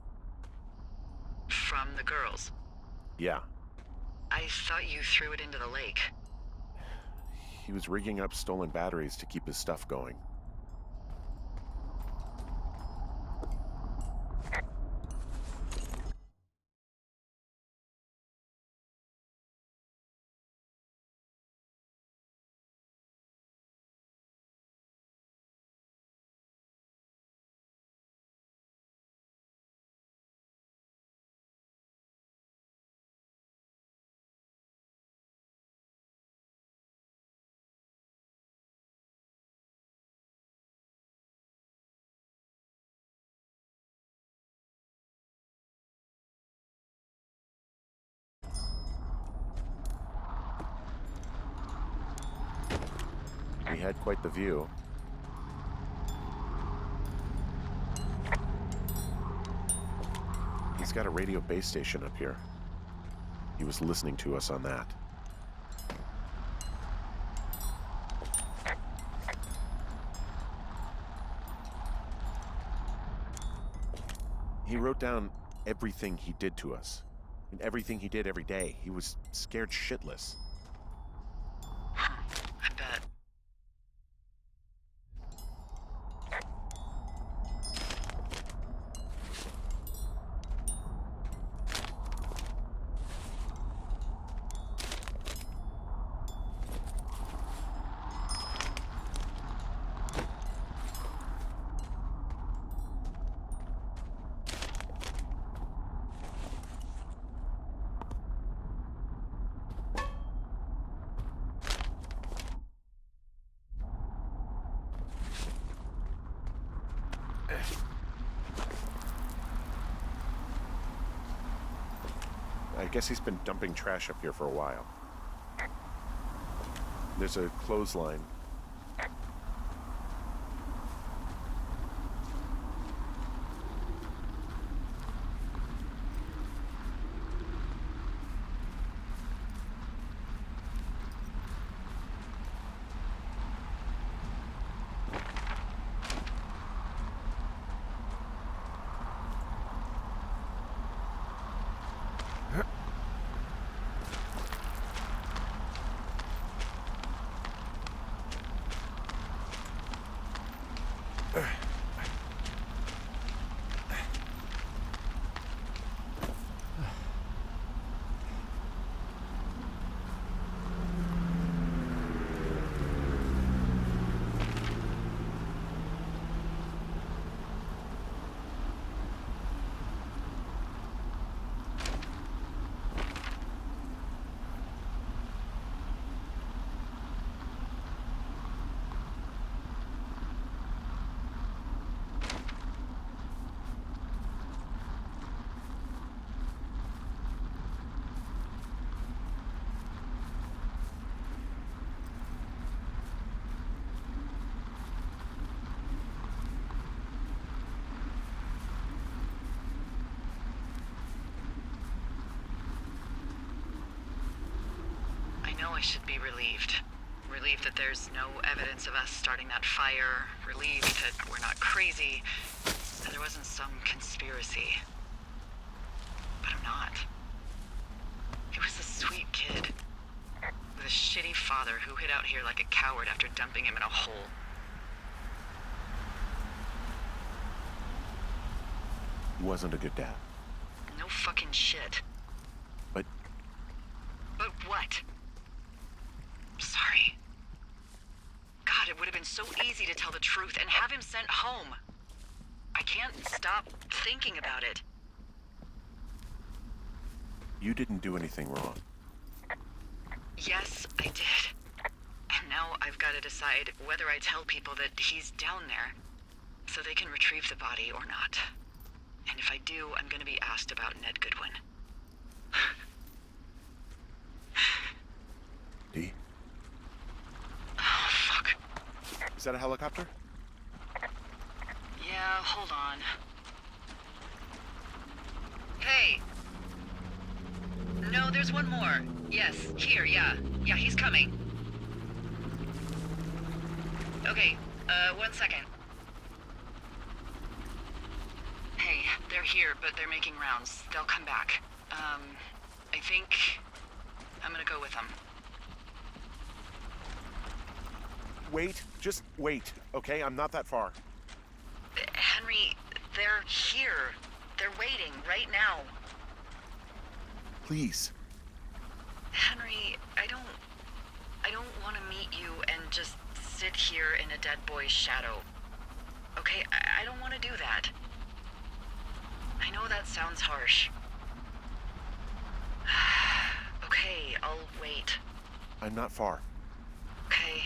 From the girls? Yeah. I thought you threw it into the lake. He was rigging up stolen batteries to keep his stuff going. We had quite the view. He's got a radio base station up here. He was listening to us on that. He wrote down everything he did to us. And everything he did every day. He was scared shitless. I bet. I guess he's been dumping trash up here for a while. There's a clothesline. I should be relieved. Relieved that there's no evidence of us starting that fire. Relieved that we're not crazy. That there wasn't some conspiracy. But I'm not. He was a sweet kid. With a shitty father who hid out here like a coward after dumping him in a hole. He wasn't a good dad. No fucking shit. But But what? Sorry. God, it would have been so easy to tell the truth and have him sent home. I can't stop thinking about it. you didn't do anything wrong. Yes, I did. And now I've got to decide whether I tell people that he's down there so they can retrieve the body or not. And if I do, I'm going to be asked about Ned Goodwin. D? Oh, fuck. Is that a helicopter? Yeah, hold on. Hey! No, there's one more. Yes, here, yeah. Yeah, he's coming. Okay, 1 second. Hey, they're here, but they're making rounds. They'll come back. I think I'm gonna go with them. Wait, just wait, okay? I'm not that far. Henry, they're here. They're waiting right now. Please. Henry, I don't want to meet you and just sit here in a dead boy's shadow. Okay, I don't want to do that. I know that sounds harsh. Okay, I'll wait. I'm not far. Okay.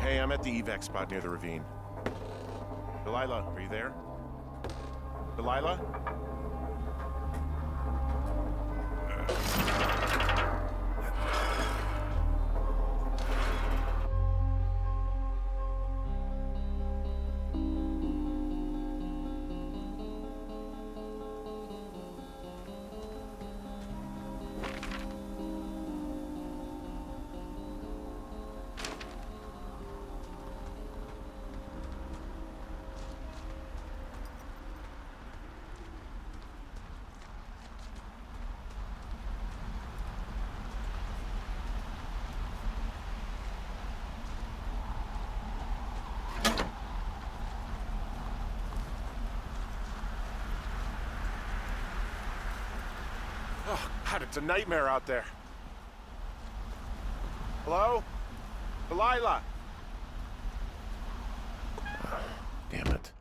Hey, I'm at the evac spot near the ravine. Delilah, are you there? Delilah? Oh, God, it's a nightmare out there. Hello? Delilah? Oh, damn it.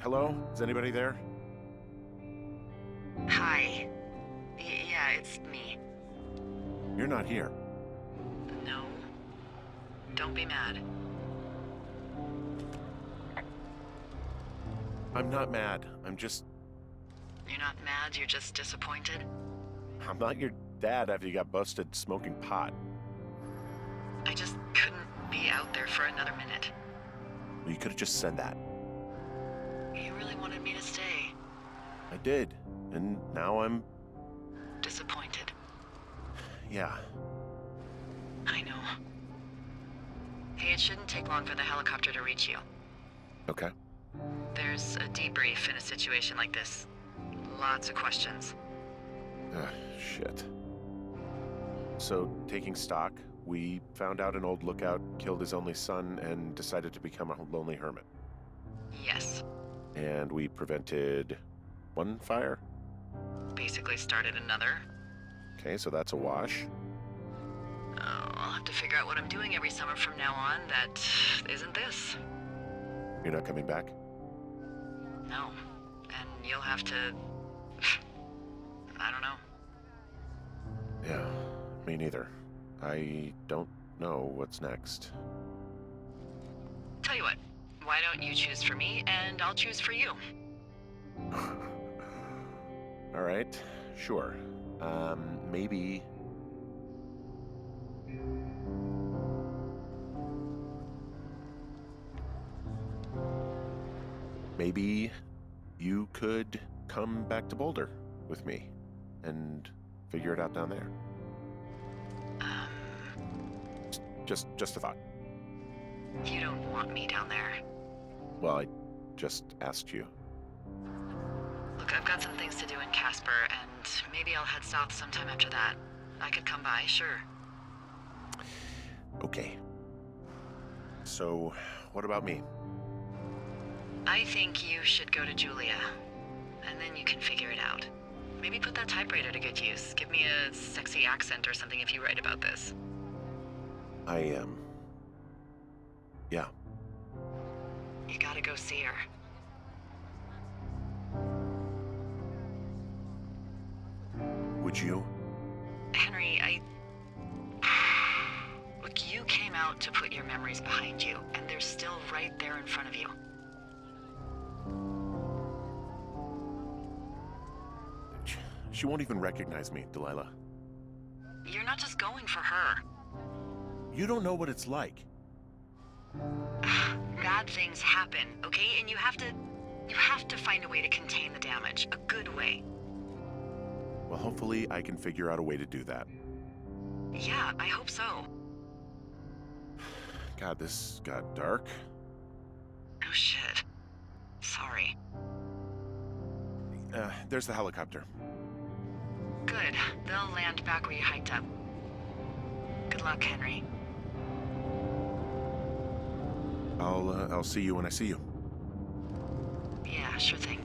Hello? Is anybody there? Hi. Yeah, it's me. You're not here. No. Don't be mad. I'm not mad. I'm just... You're not mad, you're just disappointed? I'm not your dad after you got busted smoking pot. I just couldn't be out there for another minute. Well, you could have just said that. You really wanted me to stay. I did. And now I'm... Disappointed. Yeah. I know. Hey, it shouldn't take long for the helicopter to reach you. Okay. There's a debrief in a situation like this. Lots of questions. Ugh, shit. So, taking stock, we found out an old lookout killed his only son and decided to become a lonely hermit. Yes. And we prevented one fire? Basically started another. Okay, so that's a wash. Oh, I'll have to figure out what I'm doing every summer from now on that isn't this. You're not coming back? No. And you'll have to... I don't know. Yeah, me neither. I don't know what's next. Tell you what, why don't you choose for me and I'll choose for you? All right, sure. Maybe... Maybe you could come back to Boulder with me and figure it out down there. Just a thought. You don't want me down there. Well, I just asked you. Look, I've got some things to do in Casper, and maybe I'll head south sometime after that. I could come by, sure. Okay. So, what about me? I think you should go to Julia, and then you can figure it out. Maybe put that typewriter to good use. Give me a sexy accent or something if you write about this. Yeah. You gotta go see her. Would you? Henry, Look, you came out to put your memories behind you, and they're still right there in front of you. She won't even recognize me, Delilah. You're not just going for her. You don't know what it's like. Bad things happen, okay? And you have to find a way to contain the damage. A good way. Well, hopefully I can figure out a way to do that. Yeah, I hope so. God, this got dark. Oh shit. Sorry. There's the helicopter. Good. They'll land back where you hiked up. Good luck, Henry. I'll see you when I see you. Yeah, sure thing.